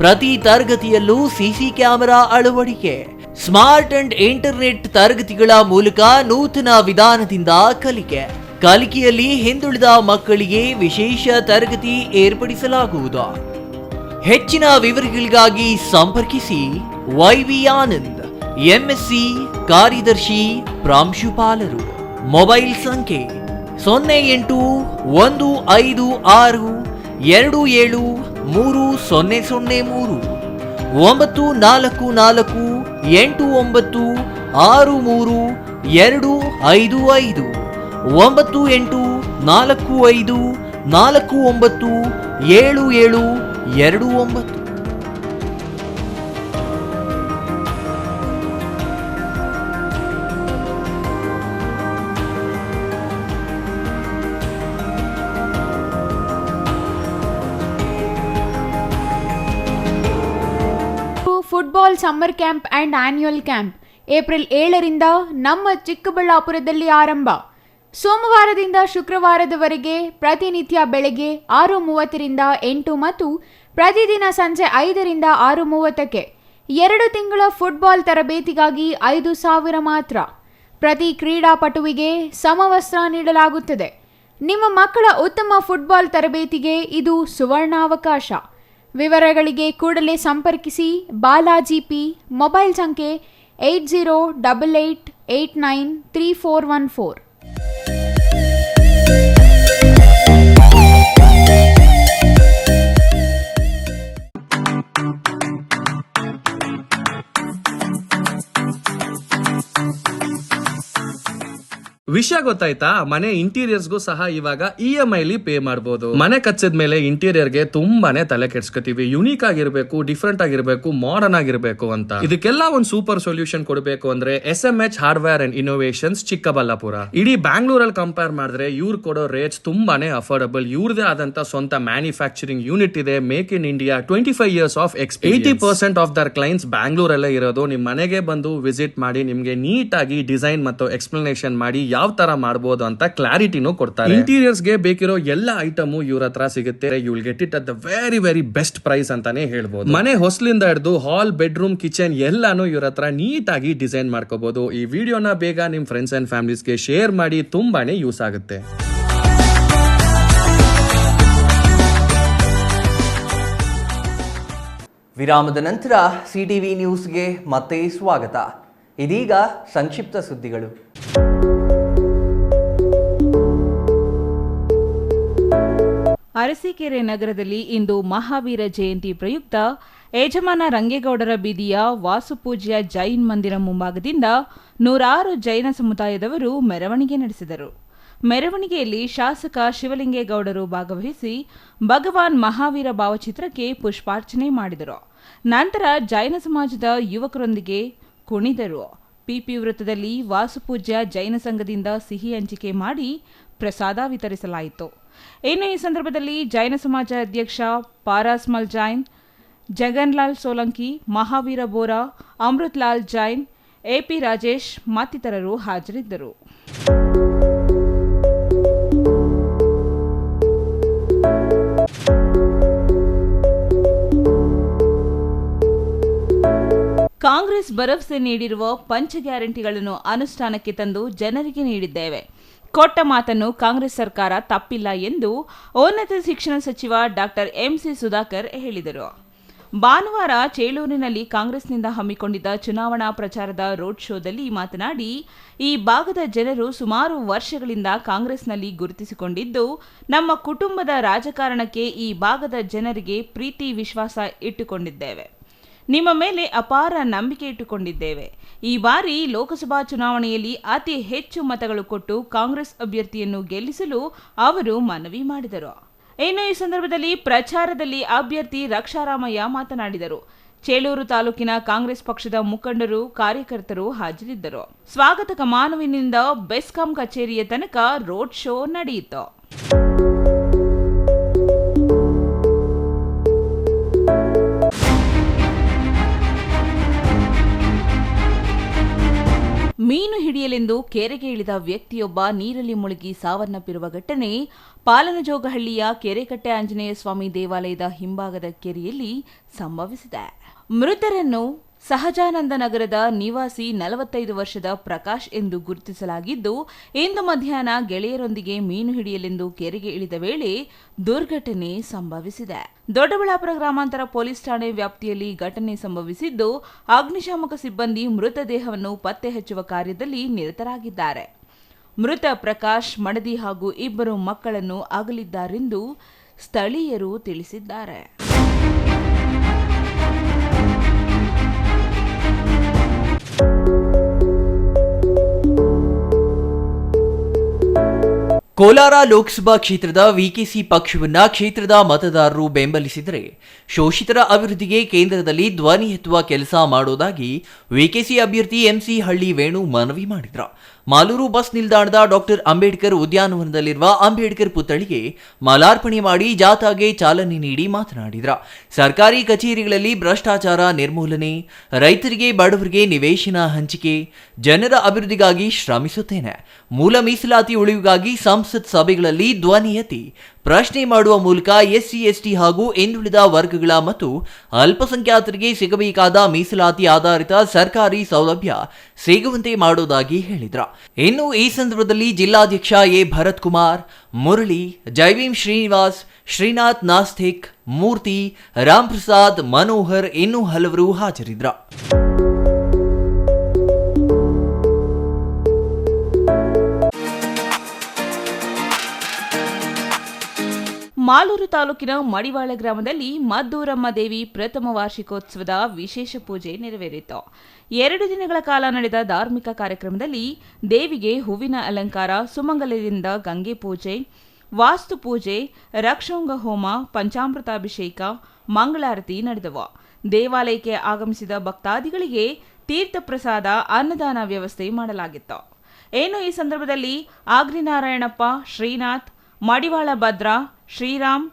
[SPEAKER 1] ಪ್ರತಿ ತರಗತಿಯಲ್ಲೂ CC ಕ್ಯಾಮೆರಾ ಅಳವಡಿಕೆ, ಸ್ಮಾರ್ಟ್ ಅಂಡ್ ಇಂಟರ್ನೆಟ್ ತರಗತಿಗಳ ಮೂಲಕ ನೂತನ ವಿಧಾನದಿಂದ ಕಲಿಕೆಯಲ್ಲಿ ಹಿಂದುಳಿದ ಮಕ್ಕಳಿಗೆ ವಿಶೇಷ ತರಗತಿ ಏರ್ಪಡಿಸಲಾಗುವುದು. ಹೆಚ್ಚಿನ ವಿವರಗಳಿಗಾಗಿ ಸಂಪರ್ಕಿಸಿ YV ಆನಂದ್, MSc, ಕಾರ್ಯದರ್ಶಿ, ಪ್ರಾಂಶುಪಾಲರು. ಮೊಬೈಲ್ ಸಂಖ್ಯೆ 081526273003 944896325 9845497729.
[SPEAKER 5] Football summer camp and annual camp April 7ರಿಂದ ನಮ್ಮ ಚಿಕ್ಕಬಳ್ಳಾಪುರದಲ್ಲಿ ಆರಂಭ. ಸೋಮವಾರದಿಂದ ಶುಕ್ರವಾರದವರೆಗೆ ಪ್ರತಿನಿತ್ಯ ಬೆಳಗ್ಗೆ 6:30ರಿಂದ 8 ಮತ್ತು ಪ್ರತಿದಿನ ಸಂಜೆ 5ರಿಂದ 6:30ಕ್ಕೆ 2 ತಿಂಗಳ ಫುಟ್ಬಾಲ್ ತರಬೇತಿಗಾಗಿ 5,000 ಮಾತ್ರ. ಪ್ರತಿ ಕ್ರೀಡಾಪಟುವಿಗೆ ಸಮವಸ್ತ್ರ ನೀಡಲಾಗುತ್ತದೆ. ನಿಮ್ಮ ಮಕ್ಕಳ ಉತ್ತಮ ಫುಟ್ಬಾಲ್ ತರಬೇತಿಗೆ ಇದು ಸುವರ್ಣಾವಕಾಶ. ವಿವರಗಳಿಗೆ ಕೂಡಲೇ ಸಂಪರ್ಕಿಸಿ. ಬಾಲಾಜಿ P. ಮೊಬೈಲ್ ಸಂಖ್ಯೆ 8088893414.
[SPEAKER 8] ವಿಷಯ ಗೊತ್ತಾಯ್ತಾ? ಮನೆ ಇಂಟೀರಿಯರ್ಸ್ಗೂ ಸಹ ಇವಾಗ EMI ಪೇ ಮಾಡಬಹುದು. ಮನೆ ಕಚ್ಚಿದ ಮೇಲೆ ಇಂಟೀರಿಯರ್ಗೆ ತುಂಬಾನೇ ತಲೆ ಕೆಡ್ಸ್ಕೊತೀವಿ. ಯುನೀಕ್ ಆಗಿರ್ಬೇಕು, ಡಿಫ್ರೆಂಟ್ ಆಗಿರ್ಬೇಕು, ಮಾಡರ್ನ್ ಆಗಿರ್ಬೇಕು ಅಂತ. ಇದಕ್ಕೆಲ್ಲ ಒಂದು ಸೂಪರ್ ಸೊಲ್ಯೂಷನ್ ಕೊಡಬೇಕು ಅಂದ್ರೆ SMH hardware and innovations Chikkaballapur. ಇಡೀ ಬ್ಯಾಂಗ್ಳೂರಲ್ಲಿ ಕಂಪೇರ್ ಮಾಡಿದ್ರೆ ಇವ್ರು ಕೊಡೋ ರೇಟ್ಸ್ ತುಂಬಾನೇ ಅಫೋರ್ಡಬಲ್. ಇವ್ರದೇ ಆದಂತ ಸ್ವಂತ ಮ್ಯಾನುಫ್ಯಾಕ್ಚರಿಂಗ್ ಯೂನಿಟ್ ಇದೆ. Make in India, 25 years of experience. 80% of their clients ಬ್ಯಾಂಗ್ಳೂರಲ್ಲೇ ಇರೋದು. ನಿಮ್ ಮನೆಗೆ ಬಂದು ವಿಸಿಟ್ ಮಾಡಿ ನಿಮ್ಗೆ ನೀಟ್ ಆಗಿ ಡಿಸೈನ್ ಮತ್ತು ಎಕ್ಸ್ಪ್ಲನೇಷನ್ ಮಾಡಿ ಯಾವ ತರ ಮಾಡಬಹುದು ಅಂತ ಕ್ಲಾರಿಟಿನೂ ಕೊಡ್ತಾರೆ. ಇಂಟೀರಿಯರ್ಸ್ ಗೆ ಬೇಕಿರೋ ಎಲ್ಲ ಐಟಮ್ ಇವ್ರ ಹತ್ರ ಸಿಗುತ್ತೆ. You will get it at the very very best price ಅಂತಾನೆ ಹೇಳ್ಬೋದು. ಮನೆ ಹೊಸಲಿಂದ ಹಿಡಿದು ಹಾಲ್, ಬೆಡ್ರೂಮ್, ಕಿಚನ್ ಎಲ್ಲಾನು ಇವ್ರ ಹತ್ರ ನೀಟ್ ಆಗಿ ಡಿಸೈನ್ ಮಾಡ್ಕೋಬಹುದು. ಈ ವಿಡಿಯೋನ ಬೇಗ ನಿಮ್ ಫ್ರೆಂಡ್ಸ್ ಅಂಡ್ ಫ್ಯಾಮಿಲೀಸ್ಗೆ ಶೇರ್ ಮಾಡಿ, ತುಂಬಾನೇ ಯೂಸ್ ಆಗುತ್ತೆ.
[SPEAKER 1] ವಿರಾಮದ ನಂತರ CTV ನ್ಯೂಸ್ಗೆ ಮತ್ತೆ ಸ್ವಾಗತ. ಇದೀಗ ಸಂಕ್ಷಿಪ್ತ ಸುದ್ದಿಗಳು.
[SPEAKER 2] ಅರಸೀಕೆರೆ ನಗರದಲ್ಲಿ ಇಂದು ಮಹಾವೀರ ಜಯಂತಿ ಪ್ರಯುಕ್ತ ಯಜಮಾನ ರಂಗೇಗೌಡರ ಬೀದಿಯ ವಾಸುಪೂಜ್ಯ ಜೈನ್ ಮಂದಿರ ಮುಂಭಾಗದಿಂದ 100 ಜೈನ ಸಮುದಾಯದವರು ಮೆರವಣಿಗೆ ನಡೆಸಿದರು. ಮೆರವಣಿಗೆಯಲ್ಲಿ ಶಾಸಕ ಶಿವಲಿಂಗೇಗೌಡರು ಭಾಗವಹಿಸಿ ಭಗವಾನ್ ಮಹಾವೀರ ಭಾವಚಿತ್ರಕ್ಕೆ ಪುಷ್ಪಾರ್ಚನೆ ಮಾಡಿದರು. ನಂತರ ಜೈನ ಸಮಾಜದ ಯುವಕರೊಂದಿಗೆ ಕುಣಿದರು. PP ವೃತ್ತದಲ್ಲಿ ವಾಸುಪೂಜ್ಯ ಜೈನ ಸಂಘದಿಂದ ಸಿಹಿ ಹಂಚಿಕೆ ಮಾಡಿ ಪ್ರಸಾದ ವಿತರಿಸಲಾಯಿತು. ಇನ್ನು ಈ ಸಂದರ್ಭದಲ್ಲಿ ಜೈನ ಸಮಾಜ ಅಧ್ಯಕ್ಷ ಪಾರಾಸ್ಮಲ್ ಜೈನ್, ಜಗನ್ಲಾಲ್ ಸೋಲಂಕಿ, ಮಹಾವೀರ ಬೋರಾ, ಅಮೃತ್ಲಾಲ್ ಜೈನ್, AP ರಾಜೇಶ್ ಮತ್ತಿತರರು ಹಾಜರಿದ್ದರು. ಕಾಂಗ್ರೆಸ್ ಭರವಸೆ ನೀಡಿರುವ ಪಂಚ ಗ್ಯಾರಂಟಿಗಳನ್ನು ಅನುಷ್ಠಾನಕ್ಕೆ ತಂದು ಜನರಿಗೆ ನೀಡಿದ್ದೇವೆ. ಕೊಟ್ಟ ಮಾತನ್ನು ಕಾಂಗ್ರೆಸ್ ಸರ್ಕಾರ ತಪ್ಪಿಲ್ಲ ಎಂದು ಉನ್ನತ ಶಿಕ್ಷಣ ಸಚಿವ ಡಾ MC ಸುಧಾಕರ್ ಹೇಳಿದರು. ಭಾನುವಾರ ಚೇಳೂರಿನಲ್ಲಿ ಕಾಂಗ್ರೆಸ್ನಿಂದ ಹಮ್ಮಿಕೊಂಡಿದ್ದ ಚುನಾವಣಾ ಪ್ರಚಾರದ ರೋಡ್ ಶೋದಲ್ಲಿ ಮಾತನಾಡಿ, ಈ ಭಾಗದ ಜನರು ಸುಮಾರು ವರ್ಷಗಳಿಂದ ಕಾಂಗ್ರೆಸ್ನಲ್ಲಿ ಗುರುತಿಸಿಕೊಂಡಿದ್ದು, ನಮ್ಮ ಕುಟುಂಬದ ರಾಜಕಾರಣಕ್ಕೆ ಈ ಭಾಗದ ಜನರಿಗೆ ಪ್ರೀತಿ ವಿಶ್ವಾಸ ಇಟ್ಟುಕೊಂಡಿದ್ದೇವೆ. ನಿಮ್ಮ ಮೇಲೆ ಅಪಾರ ನಂಬಿಕೆ ಇಟ್ಟುಕೊಂಡಿದ್ದೇವೆ. ಈ ಬಾರಿ ಲೋಕಸಭಾ ಚುನಾವಣೆಯಲ್ಲಿ ಅತಿ ಹೆಚ್ಚು ಮತಗಳು ಕೊಟ್ಟು ಕಾಂಗ್ರೆಸ್ ಅಭ್ಯರ್ಥಿಯನ್ನು ಗೆಲ್ಲಿಸಲು ಅವರು ಮನವಿ ಮಾಡಿದರು. ಇನ್ನು ಈ ಸಂದರ್ಭದಲ್ಲಿ ಪ್ರಚಾರದಲ್ಲಿ ಅಭ್ಯರ್ಥಿ ರಕ್ಷಾರಾಮಯ್ಯ ಮಾತನಾಡಿದರು. ಚೇಳೂರು ತಾಲೂಕಿನ ಕಾಂಗ್ರೆಸ್ ಪಕ್ಷದ ಮುಖಂಡರು, ಕಾರ್ಯಕರ್ತರು ಹಾಜರಿದ್ದರು. ಸ್ವಾಗತ ಕಮಾನುವಿನಿಂದ ಬೆಸ್ಕಾಂ ಕಚೇರಿಯ ತನಕ ರೋಡ್ ಶೋ ನಡೆಯಿತು. ಮೀನು ಹಿಡಿಯಲೆಂದು ಕೆರೆಗೆ ಇಳಿದ ವ್ಯಕ್ತಿಯೊಬ್ಬ ನೀರಲ್ಲಿ ಮುಳುಗಿ ಸಾವನ್ನಪ್ಪಿರುವ ಘಟನೆ ಪಾಲನಜೋಗಹಳ್ಳಿಯ ಕೆರೆಕಟ್ಟೆ ಆಂಜನೇಯ ಸ್ವಾಮಿ ದೇವಾಲಯದ ಹಿಂಭಾಗದ ಕೆರೆಯಲ್ಲಿ ಸಂಭವಿಸಿದೆ. ಮೃತರನ್ನು ಸಹಜಾನಂದ ನಗರದ ನಿವಾಸಿ 45 ವರ್ಷದ ಪ್ರಕಾಶ್ ಎಂದು ಗುರುತಿಸಲಾಗಿದ್ದು, ಇಂದು ಮಧ್ಯಾಹ್ನ ಗೆಳೆಯರೊಂದಿಗೆ ಮೀನು ಹಿಡಿಯಲೆಂದು ಕೆರೆಗೆ ಇಳಿದ ವೇಳೆ ದುರ್ಘಟನೆ ಸಂಭವಿಸಿದೆ. ದೊಡ್ಡಬಳ್ಳಾಪುರ ಗ್ರಾಮಾಂತರ ಪೊಲೀಸ್ ಠಾಣೆ ವ್ಯಾಪ್ತಿಯಲ್ಲಿ ಘಟನೆ ಸಂಭವಿಸಿದ್ದು, ಅಗ್ನಿಶಾಮಕ ಸಿಬ್ಬಂದಿ ಮೃತದೇಹವನ್ನು ಪತ್ತೆ ಹಚ್ಚುವ ಕಾರ್ಯದಲ್ಲಿ ನಿರತರಾಗಿದ್ದಾರೆ. ಮೃತ ಪ್ರಕಾಶ್ ಮಡದಿ ಹಾಗೂ 2 ಮಕ್ಕಳನ್ನು ಅಗಲಿದ್ದಾರೆಂದು ಸ್ಥಳೀಯರು ತಿಳಿಸಿದ್ದಾರೆ.
[SPEAKER 1] ಕೋಲಾರ ಲೋಕಸಭಾ ಕ್ಷೇತ್ರದ ವಿಕೆಸಿ ಪಕ್ಷವನ್ನ ಕ್ಷೇತ್ರದ ಮತದಾರರು ಬೆಂಬಲಿಸಿದರೆ ಶೋಷಿತರ ಅಭಿವೃದ್ಧಿಗೆ ಕೇಂದ್ರದಲ್ಲಿ ಧ್ವನಿ ಎತ್ತುವ ಕೆಲಸ ಮಾಡೋದಾಗಿ ವಿಕೆಸಿ ಅಭ್ಯರ್ಥಿ ಎಂಸಿ ಹಳ್ಳಿ ವೇಣು ಮನವಿ ಮಾಡಿದರು. ಮಾಲೂರು ಬಸ್ ನಿಲ್ದಾಣದ ಡಾಕ್ಟರ್ ಅಂಬೇಡ್ಕರ್ ಉದ್ಯಾನವನದಲ್ಲಿರುವ ಅಂಬೇಡ್ಕರ್ ಪುತ್ಥಳಿಗೆ ಮಾಲಾರ್ಪಣೆ ಮಾಡಿ ಜಾಥಾಗೆ ಚಾಲನೆ ನೀಡಿ ಮಾತನಾಡಿದರು. ಸರ್ಕಾರಿ ಕಚೇರಿಗಳಲ್ಲಿ ಭ್ರಷ್ಟಾಚಾರ ನಿರ್ಮೂಲನೆ, ರೈತರಿಗೆ ಬಡವರಿಗೆ ನಿವೇಶನ ಹಂಚಿಕೆ, ಜನರ ಅಭಿವೃದ್ಧಿಗಾಗಿ ಶ್ರಮಿಸುತ್ತೇನೆ. ಮೂಲ ಮೀಸಲಾತಿ ಉಳಿವಿಗಾಗಿ ಸಂಸತ್ ಸಭೆಗಳಲ್ಲಿ ಧ್ವನಿ ಎತ್ತಿ ಪ್ರಶ್ನೆ ಮಾಡುವ ಮೂಲಕ ಎಸ್ಸಿ ಎಸ್ಟಿ ಹಾಗೂ ಹಿಂದುಳಿದ ವರ್ಗಗಳ ಮತ್ತು ಅಲ್ಪಸಂಖ್ಯಾತರಿಗೆ ಸಿಗಬೇಕಾದ ಮೀಸಲಾತಿ ಆಧಾರಿತ ಸರ್ಕಾರಿ ಸೌಲಭ್ಯ ಸಿಗುವಂತೆ ಮಾಡೋದಾಗಿ ಹೇಳಿದರು. ಇನ್ನು ಈ ಸಂದರ್ಭದಲ್ಲಿ ಜಿಲ್ಲಾಧ್ಯಕ್ಷ ಎ ಭರತ್ ಕುಮಾರ್, ಮುರಳಿ, ಜೈವೀಂ ಶ್ರೀನಿವಾಸ್, ಶ್ರೀನಾಥ್ ನಾಸ್ತಿಕ್, ಮೂರ್ತಿ, ರಾಮ್ ಪ್ರಸಾದ್, ಮನೋಹರ್ ಇನ್ನೂ ಹಲವರು ಹಾಜರಿದ್ದರು.
[SPEAKER 2] ಮಾಲೂರು ತಾಲೂಕಿನ ಮಡಿವಾಳ ಗ್ರಾಮದಲ್ಲಿ ಮದ್ದೂರಮ್ಮ ದೇವಿ ಪ್ರಥಮ ವಾರ್ಷಿಕೋತ್ಸವದ ವಿಶೇಷ ಪೂಜೆ ನೆರವೇರಿತು. 2 ದಿನಗಳ ಕಾಲ ನಡೆದ ಧಾರ್ಮಿಕ ಕಾರ್ಯಕ್ರಮದಲ್ಲಿ ದೇವಿಗೆ ಹೂವಿನ ಅಲಂಕಾರ, ಸುಮಂಗಲದಿಂದ ಗಂಗೆ ಪೂಜೆ, ವಾಸ್ತು ಪೂಜೆ, ರಕ್ಷೋಂಗ ಹೋಮ, ಪಂಚಾಮೃತಾಭಿಷೇಕ, ಮಂಗಳಾರತಿ ನಡೆದವು. ದೇವಾಲಯಕ್ಕೆ ಆಗಮಿಸಿದ ಭಕ್ತಾದಿಗಳಿಗೆ ತೀರ್ಥ ಪ್ರಸಾದ, ಅನ್ನದಾನ ವ್ಯವಸ್ಥೆ ಮಾಡಲಾಗಿತ್ತು. ಇನ್ನು ಈ ಸಂದರ್ಭದಲ್ಲಿ ಆಗ್ರಿನಾರಾಯಣಪ್ಪ, ಶ್ರೀನಾಥ್, ಮಡಿವಾಳ ಭದ್ರ, ಶ್ರೀರಾಮ್,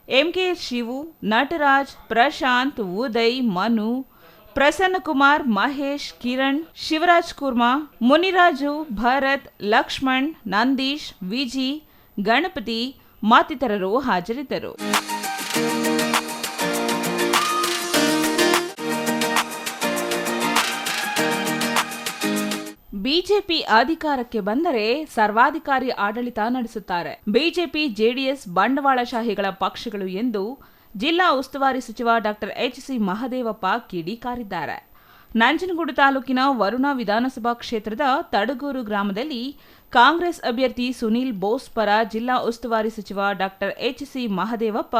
[SPEAKER 2] ಎಂಕೆ ಶಿವು, ನಟರಾಜ್, ಪ್ರಶಾಂತ್, ಉದಯ್, ಮನು, ಪ್ರಸನ್ನಕುಮಾರ್, ಮಹೇಶ್, ಕಿರಣ್, ಶಿವರಾಜ್ ಕುರ್ಮಾ, ಮುನಿರಾಜು, ಭರತ್, ಲಕ್ಷ್ಮಣ್, ನಂದೀಶ್, ವಿಜಿ, ಗಣಪತಿ ಮತ್ತಿತರರು ಹಾಜರಿದ್ದರು. ಬಿಜೆಪಿ ಅಧಿಕಾರಕ್ಕೆ ಬಂದರೆ ಸರ್ವಾಧಿಕಾರಿ ಆಡಳಿತ ನಡೆಸುತ್ತಾರೆ. ಬಿಜೆಪಿ, ಜೆಡಿಎಸ್ ಬಂಡವಾಳಶಾಹಿಗಳ ಪಕ್ಷಗಳು ಎಂದು ಜಿಲ್ಲಾ ಉಸ್ತುವಾರಿ ಸಚಿವ ಡಾಕ್ಟರ್ ಎಚ್.ಸಿ. ಮಹದೇವಪ್ಪ ಕಿಡಿಕಾರಿದ್ದಾರೆ. ನಂಜನಗೂಡು ತಾಲೂಕಿನ ವರುಣಾ ವಿಧಾನಸಭಾ ಕ್ಷೇತ್ರದ ತಡಗೂರು ಗ್ರಾಮದಲ್ಲಿ ಕಾಂಗ್ರೆಸ್ ಅಭ್ಯರ್ಥಿ ಸುನೀಲ್ ಬೋಸ್ ಪರ ಜಿಲ್ಲಾ ಉಸ್ತುವಾರಿ ಸಚಿವ ಡಾಕ್ಟರ್ ಎಚ್.ಸಿ. ಮಹದೇವಪ್ಪ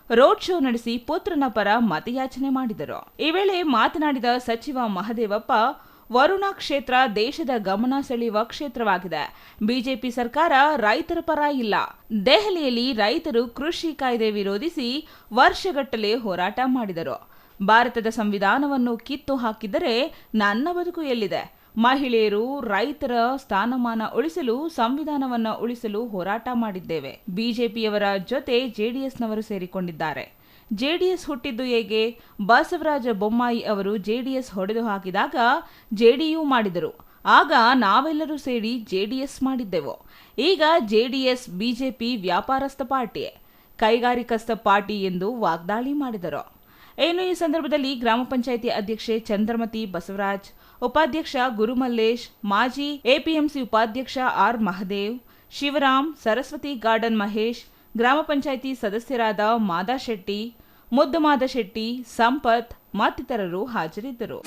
[SPEAKER 2] ರೋಡ್ ಶೋ ನಡೆಸಿ ಪುತ್ರನ ಪರ ಮತಯಾಚನೆ ಮಾಡಿದರು. ಈ ವೇಳೆ ಮಾತನಾಡಿದ ಸಚಿವ ಮಹದೇವಪ್ಪ, ವರುಣಾ ಕ್ಷೇತ್ರ ದೇಶದ ಗಮನ ಸೆಳೆಯುವ ಕ್ಷೇತ್ರವಾಗಿದೆ. ಬಿಜೆಪಿ ಸರ್ಕಾರ ರೈತರ ಪರ ಇಲ್ಲ. ದೆಹಲಿಯಲ್ಲಿ ರೈತರು ಕೃಷಿ ಕಾಯ್ದೆ ವಿರೋಧಿಸಿ ವರ್ಷಗಟ್ಟಲೆ ಹೋರಾಟ ಮಾಡಿದರು. ಭಾರತದ ಸಂವಿಧಾನವನ್ನು ಕಿತ್ತು ಹಾಕಿದರೆ ನನ್ನ ಬದುಕು ಎಲ್ಲಿದೆ? ಮಹಿಳೆಯರು, ರೈತರ ಸ್ಥಾನಮಾನ ಉಳಿಸಲು, ಸಂವಿಧಾನವನ್ನು ಉಳಿಸಲು ಹೋರಾಟ ಮಾಡಿದ್ದೇವೆ. ಬಿಜೆಪಿಯವರ ಜೊತೆ ಜೆಡಿಎಸ್ನವರು ಸೇರಿಕೊಂಡಿದ್ದಾರೆ. ಜೆಡಿಎಸ್ ಹುಟ್ಟಿದ್ದು ಹೇಗೆ? ಬಸವರಾಜ ಬೊಮ್ಮಾಯಿ ಅವರು ಜೆಡಿಎಸ್ ಹೊಡೆದು ಹಾಕಿದಾಗ ಜೆಡಿಯು ಮಾಡಿದರು. ಆಗ ನಾವೆಲ್ಲರೂ ಸೇರಿ ಜೆಡಿಎಸ್ ಮಾಡಿದ್ದೆವು. ಈಗ ಜೆಡಿಎಸ್, ಬಿಜೆಪಿ ವ್ಯಾಪಾರಸ್ಥ ಪಾರ್ಟಿ, ಕೈಗಾರಿಕಸ್ಥ ಪಾರ್ಟಿ ಎಂದು ವಾಗ್ದಾಳಿ ಮಾಡಿದರು. ಇನ್ನು ಈ ಸಂದರ್ಭದಲ್ಲಿ ಗ್ರಾಮ ಪಂಚಾಯಿತಿ ಅಧ್ಯಕ್ಷೆ ಚಂದ್ರಮತಿ ಬಸವರಾಜ್, ಉಪಾಧ್ಯಕ್ಷ ಗುರುಮಲ್ಲೇಶ್, ಮಾಜಿ ಎಪಿಎಂಸಿ ಉಪಾಧ್ಯಕ್ಷ ಆರ್ ಮಹದೇವ್, ಶಿವರಾಮ್, ಸರಸ್ವತಿ ಗಾರ್ಡನ್ ಮಹೇಶ್, ಗ್ರಾಮ ಪಂಚಾಯಿತಿ ಸದಸ್ಯರಾದ ಮಾದಾಶೆಟ್ಟಿ, ಮುದ್ದಮಾದ ಶೆಟ್ಟಿ, ಸಂಪತ್ ಮತ್ತಿತರರು ಹಾಜರಿದ್ದರು.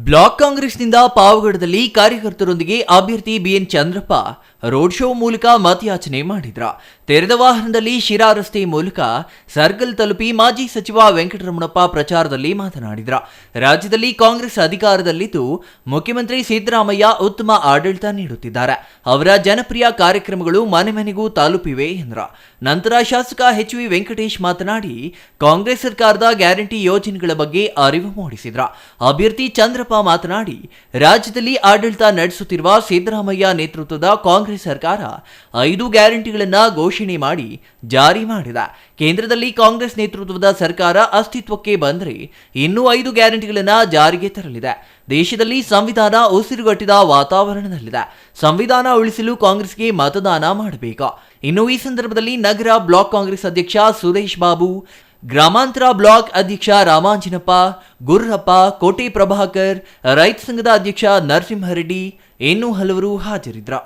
[SPEAKER 1] ಬ್ಲಾಕ್ ಕಾಂಗ್ರೆಸ್ನಿಂದ ಪಾವಗಡದಲ್ಲಿ ಕಾರ್ಯಕರ್ತರೊಂದಿಗೆ ಅಭ್ಯರ್ಥಿ ಬಿಎನ್ ಚಂದ್ರಪ್ಪ ರೋಡ್ ಶೋ ಮೂಲಕ ಮತಯಾಚನೆ ಮಾಡಿದ್ರ. ತೆರೆದ ವಾಹನದಲ್ಲಿ ಶಿರಾ ರಸ್ತೆ ಮೂಲಕ ಸರ್ಕಲ್ ತಲುಪಿ ಮಾಜಿ ಸಚಿವ ವೆಂಕಟರಮಣಪ್ಪ ಪ್ರಚಾರದಲ್ಲಿ ಮಾತನಾಡಿದ್ರ. ರಾಜ್ಯದಲ್ಲಿ ಕಾಂಗ್ರೆಸ್ ಅಧಿಕಾರದಲ್ಲಿದ್ದು ಮುಖ್ಯಮಂತ್ರಿ ಸಿದ್ದರಾಮಯ್ಯ ಉತ್ತಮ ಆಡಳಿತ ನೀಡುತ್ತಿದ್ದಾರೆ. ಅವರ ಜನಪ್ರಿಯ ಕಾರ್ಯಕ್ರಮಗಳು ಮನೆ ಮನೆಗೂ ತಲುಪಿವೆ ಎಂದ್ರ. ನಂತರ ಶಾಸಕ ಎಚ್ ವಿ ವೆಂಕಟೇಶ್ ಮಾತನಾಡಿ ಕಾಂಗ್ರೆಸ್ ಸರ್ಕಾರದ ಗ್ಯಾರಂಟಿ ಯೋಜನೆಗಳ ಬಗ್ಗೆ ಅರಿವು ಮೂಡಿಸಿದ್ರ. ಅಭ್ಯರ್ಥಿ ಚಂದ್ರಪ್ಪ ಮಾತನಾಡಿ ರಾಜ್ಯದಲ್ಲಿ ಆಡಳಿತ ನಡೆಸುತ್ತಿರುವ ಸಿದ್ದರಾಮಯ್ಯ ನೇತೃತ್ವದ ಕಾಂಗ್ರೆಸ್ ಸರ್ಕಾರ 5 ಗ್ಯಾರಂಟಿಗಳನ್ನು ಘೋಷಣೆ ಮಾಡಿ ಜಾರಿ ಮಾಡಿದೆ. ಕೇಂದ್ರದಲ್ಲಿ ಕಾಂಗ್ರೆಸ್ ನೇತೃತ್ವದ ಸರ್ಕಾರ ಅಸ್ತಿತ್ವಕ್ಕೆ ಬಂದರೆ ಇನ್ನೂ 5 ಗ್ಯಾರಂಟಿಗಳನ್ನು ಜಾರಿಗೆ ತರಲಿದೆ. ದೇಶದಲ್ಲಿ ಸಂವಿಧಾನ ಉಸಿರುಗಟ್ಟಿದ ವಾತಾವರಣದಲ್ಲಿದೆ. ಸಂವಿಧಾನ ಉಳಿಸಲು ಕಾಂಗ್ರೆಸ್ಗೆ ಮತದಾನ ಮಾಡಬೇಕು. ಇನ್ನು ಈ ಸಂದರ್ಭದಲ್ಲಿ ನಗರ ಬ್ಲಾಕ್ ಕಾಂಗ್ರೆಸ್ ಅಧ್ಯಕ್ಷ ಸುರೇಶ್ ಬಾಬು, ಗ್ರಾಮಾಂತರ ಬ್ಲಾಕ್ ಅಧ್ಯಕ್ಷ ರಾಮಾಂಜಿನಪ್ಪ, ಗುರ್ರಪ್ಪ, ಕೋಟೆ ಪ್ರಭಾಕರ್, ರೈತ ಸಂಘದ ಅಧ್ಯಕ್ಷ ನರಸಿಂಹರೆಡ್ಡಿ ಇನ್ನೂ ಹಲವರು ಹಾಜರಿದ್ದರು.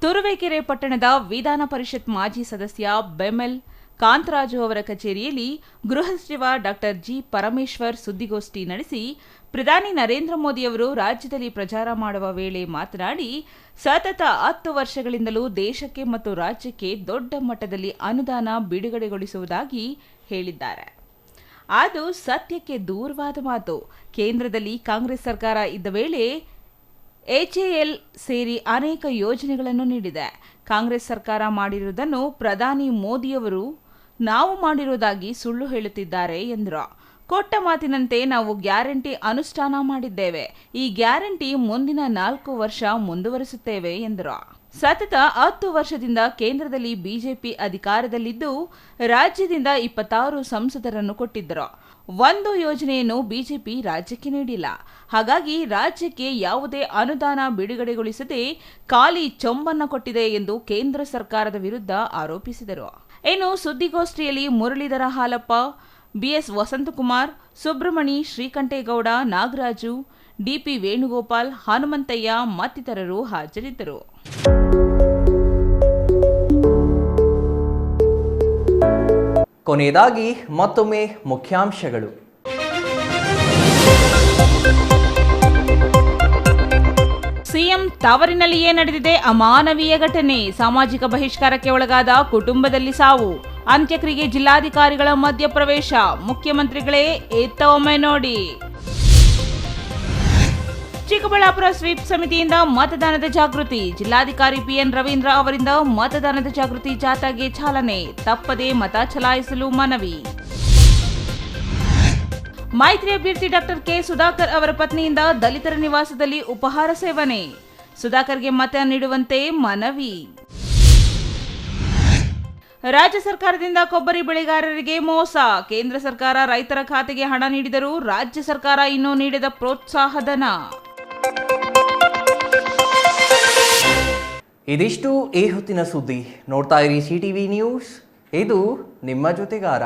[SPEAKER 2] ತುರುವೇಕೆರೆ ಪಟ್ಟಣದ ವಿಧಾನ ಪರಿಷತ್ ಮಾಜಿ ಸದಸ್ಯ ಬೆಮೆಲ್ ಕಾಂತರಾಜು ಅವರ ಕಚೇರಿಯಲ್ಲಿ ಗೃಹ ಸಚಿವ ಡಾಕ್ಟರ್ ಜಿ ಪರಮೇಶ್ವರ್ ಸುದ್ದಿಗೋಷ್ಠಿ ನಡೆಸಿ ಪ್ರಧಾನಿ ನರೇಂದ್ರ ಮೋದಿಯವರು ರಾಜ್ಯದಲ್ಲಿ ಪ್ರಚಾರ ಮಾಡುವ ವೇಳೆ ಮಾತನಾಡಿ ಸತತ 10 ವರ್ಷಗಳಿಂದಲೂ ದೇಶಕ್ಕೆ ಮತ್ತು ರಾಜ್ಯಕ್ಕೆ ದೊಡ್ಡ ಮಟ್ಟದಲ್ಲಿ ಅನುದಾನ ಬಿಡುಗಡೆಗೊಳಿಸುವುದಾಗಿ ಹೇಳಿದ್ದಾರೆ. ಅದು ಸತ್ಯಕ್ಕೆ ದೂರವಾದ ಮಾತು. ಕೇಂದ್ರದಲ್ಲಿ ಕಾಂಗ್ರೆಸ್ ಸರ್ಕಾರ ಇದ್ದ ವೇಳೆ HAL ಸೇರಿ ಅನೇಕ ಯೋಜನೆಗಳನ್ನು ನೀಡಿದೆ. ಕಾಂಗ್ರೆಸ್ ಸರ್ಕಾರ ಮಾಡಿರುವುದನ್ನು ಪ್ರಧಾನಿ ಮೋದಿಯವರು ನಾವು ಮಾಡಿರುವುದಾಗಿ ಸುಳ್ಳು ಹೇಳುತ್ತಿದ್ದಾರೆ ಎಂದರು. ಕೊಟ್ಟ ಮಾತಿನಂತೆ ನಾವು ಗ್ಯಾರಂಟಿ ಅನುಷ್ಠಾನ ಮಾಡಿದ್ದೇವೆ. ಈ ಗ್ಯಾರಂಟಿ ಮುಂದಿನ 4 ವರ್ಷ ಮುಂದುವರಿಸುತ್ತೇವೆ ಎಂದರು. ಸತತ 10 ವರ್ಷದಿಂದ ಕೇಂದ್ರದಲ್ಲಿ ಬಿಜೆಪಿ ಅಧಿಕಾರದಲ್ಲಿದ್ದು ರಾಜ್ಯದಿಂದ 26 ಸಂಸದರನ್ನು ಕೊಟ್ಟಿದ್ದರು. ಒಂದು ಯೋಜನೆಯನ್ನು ಬಿಜೆಪಿ ರಾಜ್ಯಕ್ಕೆ ನೀಡಿಲ್ಲ. ಹಾಗಾಗಿ ರಾಜ್ಯಕ್ಕೆ ಯಾವುದೇ ಅನುದಾನ ಬಿಡುಗಡೆಗೊಳಿಸದೆ ಖಾಲಿ ಚೊಂಬನ್ನ ಕೊಟ್ಟಿದೆ ಎಂದು ಕೇಂದ್ರ ಸರ್ಕಾರದ ವಿರುದ್ಧ ಆರೋಪಿಸಿದರು. ಇನ್ನು ಸುದ್ದಿಗೋಷ್ಠಿಯಲ್ಲಿ ಮುರಳೀಧರ ಹಾಲಪ್ಪ, ಬಿಎಸ್ ವಸಂತಕುಮಾರ್, ಸುಬ್ರಮಣಿ, ಶ್ರೀಕಂಠೇಗೌಡ, ನಾಗರಾಜು, ಡಿಪಿ ವೇಣುಗೋಪಾಲ್, ಹನುಮಂತಯ್ಯ ಮತ್ತಿತರರು ಹಾಜರಿದ್ದರು.
[SPEAKER 1] ಕೊನೆಯದಾಗಿ ಮತ್ತೊಮ್ಮೆ ಮುಖ್ಯಾಂಶಗಳು.
[SPEAKER 2] ಸಿಎಂ ತವರಿನಲ್ಲಿಯೇ ನಡೆದಿದೆ ಅಮಾನವೀಯ ಘಟನೆ. ಸಾಮಾಜಿಕ ಬಹಿಷ್ಕಾರಕ್ಕೆ ಒಳಗಾದ ಕುಟುಂಬದಲ್ಲಿ ಸಾವು. ಅಂತ್ಯಕ್ರಿಯೆಗೆ ಜಿಲ್ಲಾಧಿಕಾರಿಗಳ ಮಧ್ಯಪ್ರವೇಶ. ಮುಖ್ಯಮಂತ್ರಿಗಳೇ ಎತ್ತ ಒಮ್ಮೆ ನೋಡಿ. ಚಿಕ್ಕಬಳ್ಳಾಪುರ ಸ್ವೀಪ್ ಸಮಿತಿಯಿಂದ ಮತದಾನದ ಜಾಗೃತಿ. ಜಿಲ್ಲಾಧಿಕಾರಿ ಪಿಎನ್ ರವೀಂದ್ರ ಅವರಿಂದ ಮತದಾನದ ಜಾಗೃತಿ ಜಾಥಾಗೆ ಚಾಲನೆ. ತಪ್ಪದೇ ಮತ ಚಲಾಯಿಸಲು ಮನವಿ. ಮೈತ್ರಿ ಅಭ್ಯರ್ಥಿ ಡಾಕ್ಟರ್ ಕೆ ಸುಧಾಕರ್ ಅವರ ಪತ್ನಿಯಿಂದ ದಲಿತರ ನಿವಾಸದಲ್ಲಿ ಉಪಹಾರ ಸೇವನೆ. ಸುಧಾಕರ್ಗೆ ಮತ ನೀಡುವಂತೆ ಮನವಿ. ರಾಜ್ಯ ಸರ್ಕಾರದಿಂದ ಕೊಬ್ಬರಿ ಬೆಳೆಗಾರರಿಗೆ ಮೋಸ. ಕೇಂದ್ರ ಸರ್ಕಾರ ರೈತರ ಖಾತೆಗೆ ಹಣ ನೀಡಿದರೂ ರಾಜ್ಯ ಸರ್ಕಾರ ಇನ್ನೂ ನೀಡದ ಪ್ರೋತ್ಸಾಹಧನ.
[SPEAKER 1] ಇದಿಷ್ಟು ಈ ಹೊತ್ತಿನ ಸುದ್ದಿ. ನೋಡ್ತಾ ಇರಿ ಸಿಟಿವಿ ನ್ಯೂಸ್, ಇದು ನಿಮ್ಮ ಜೊತೆಗಾರ.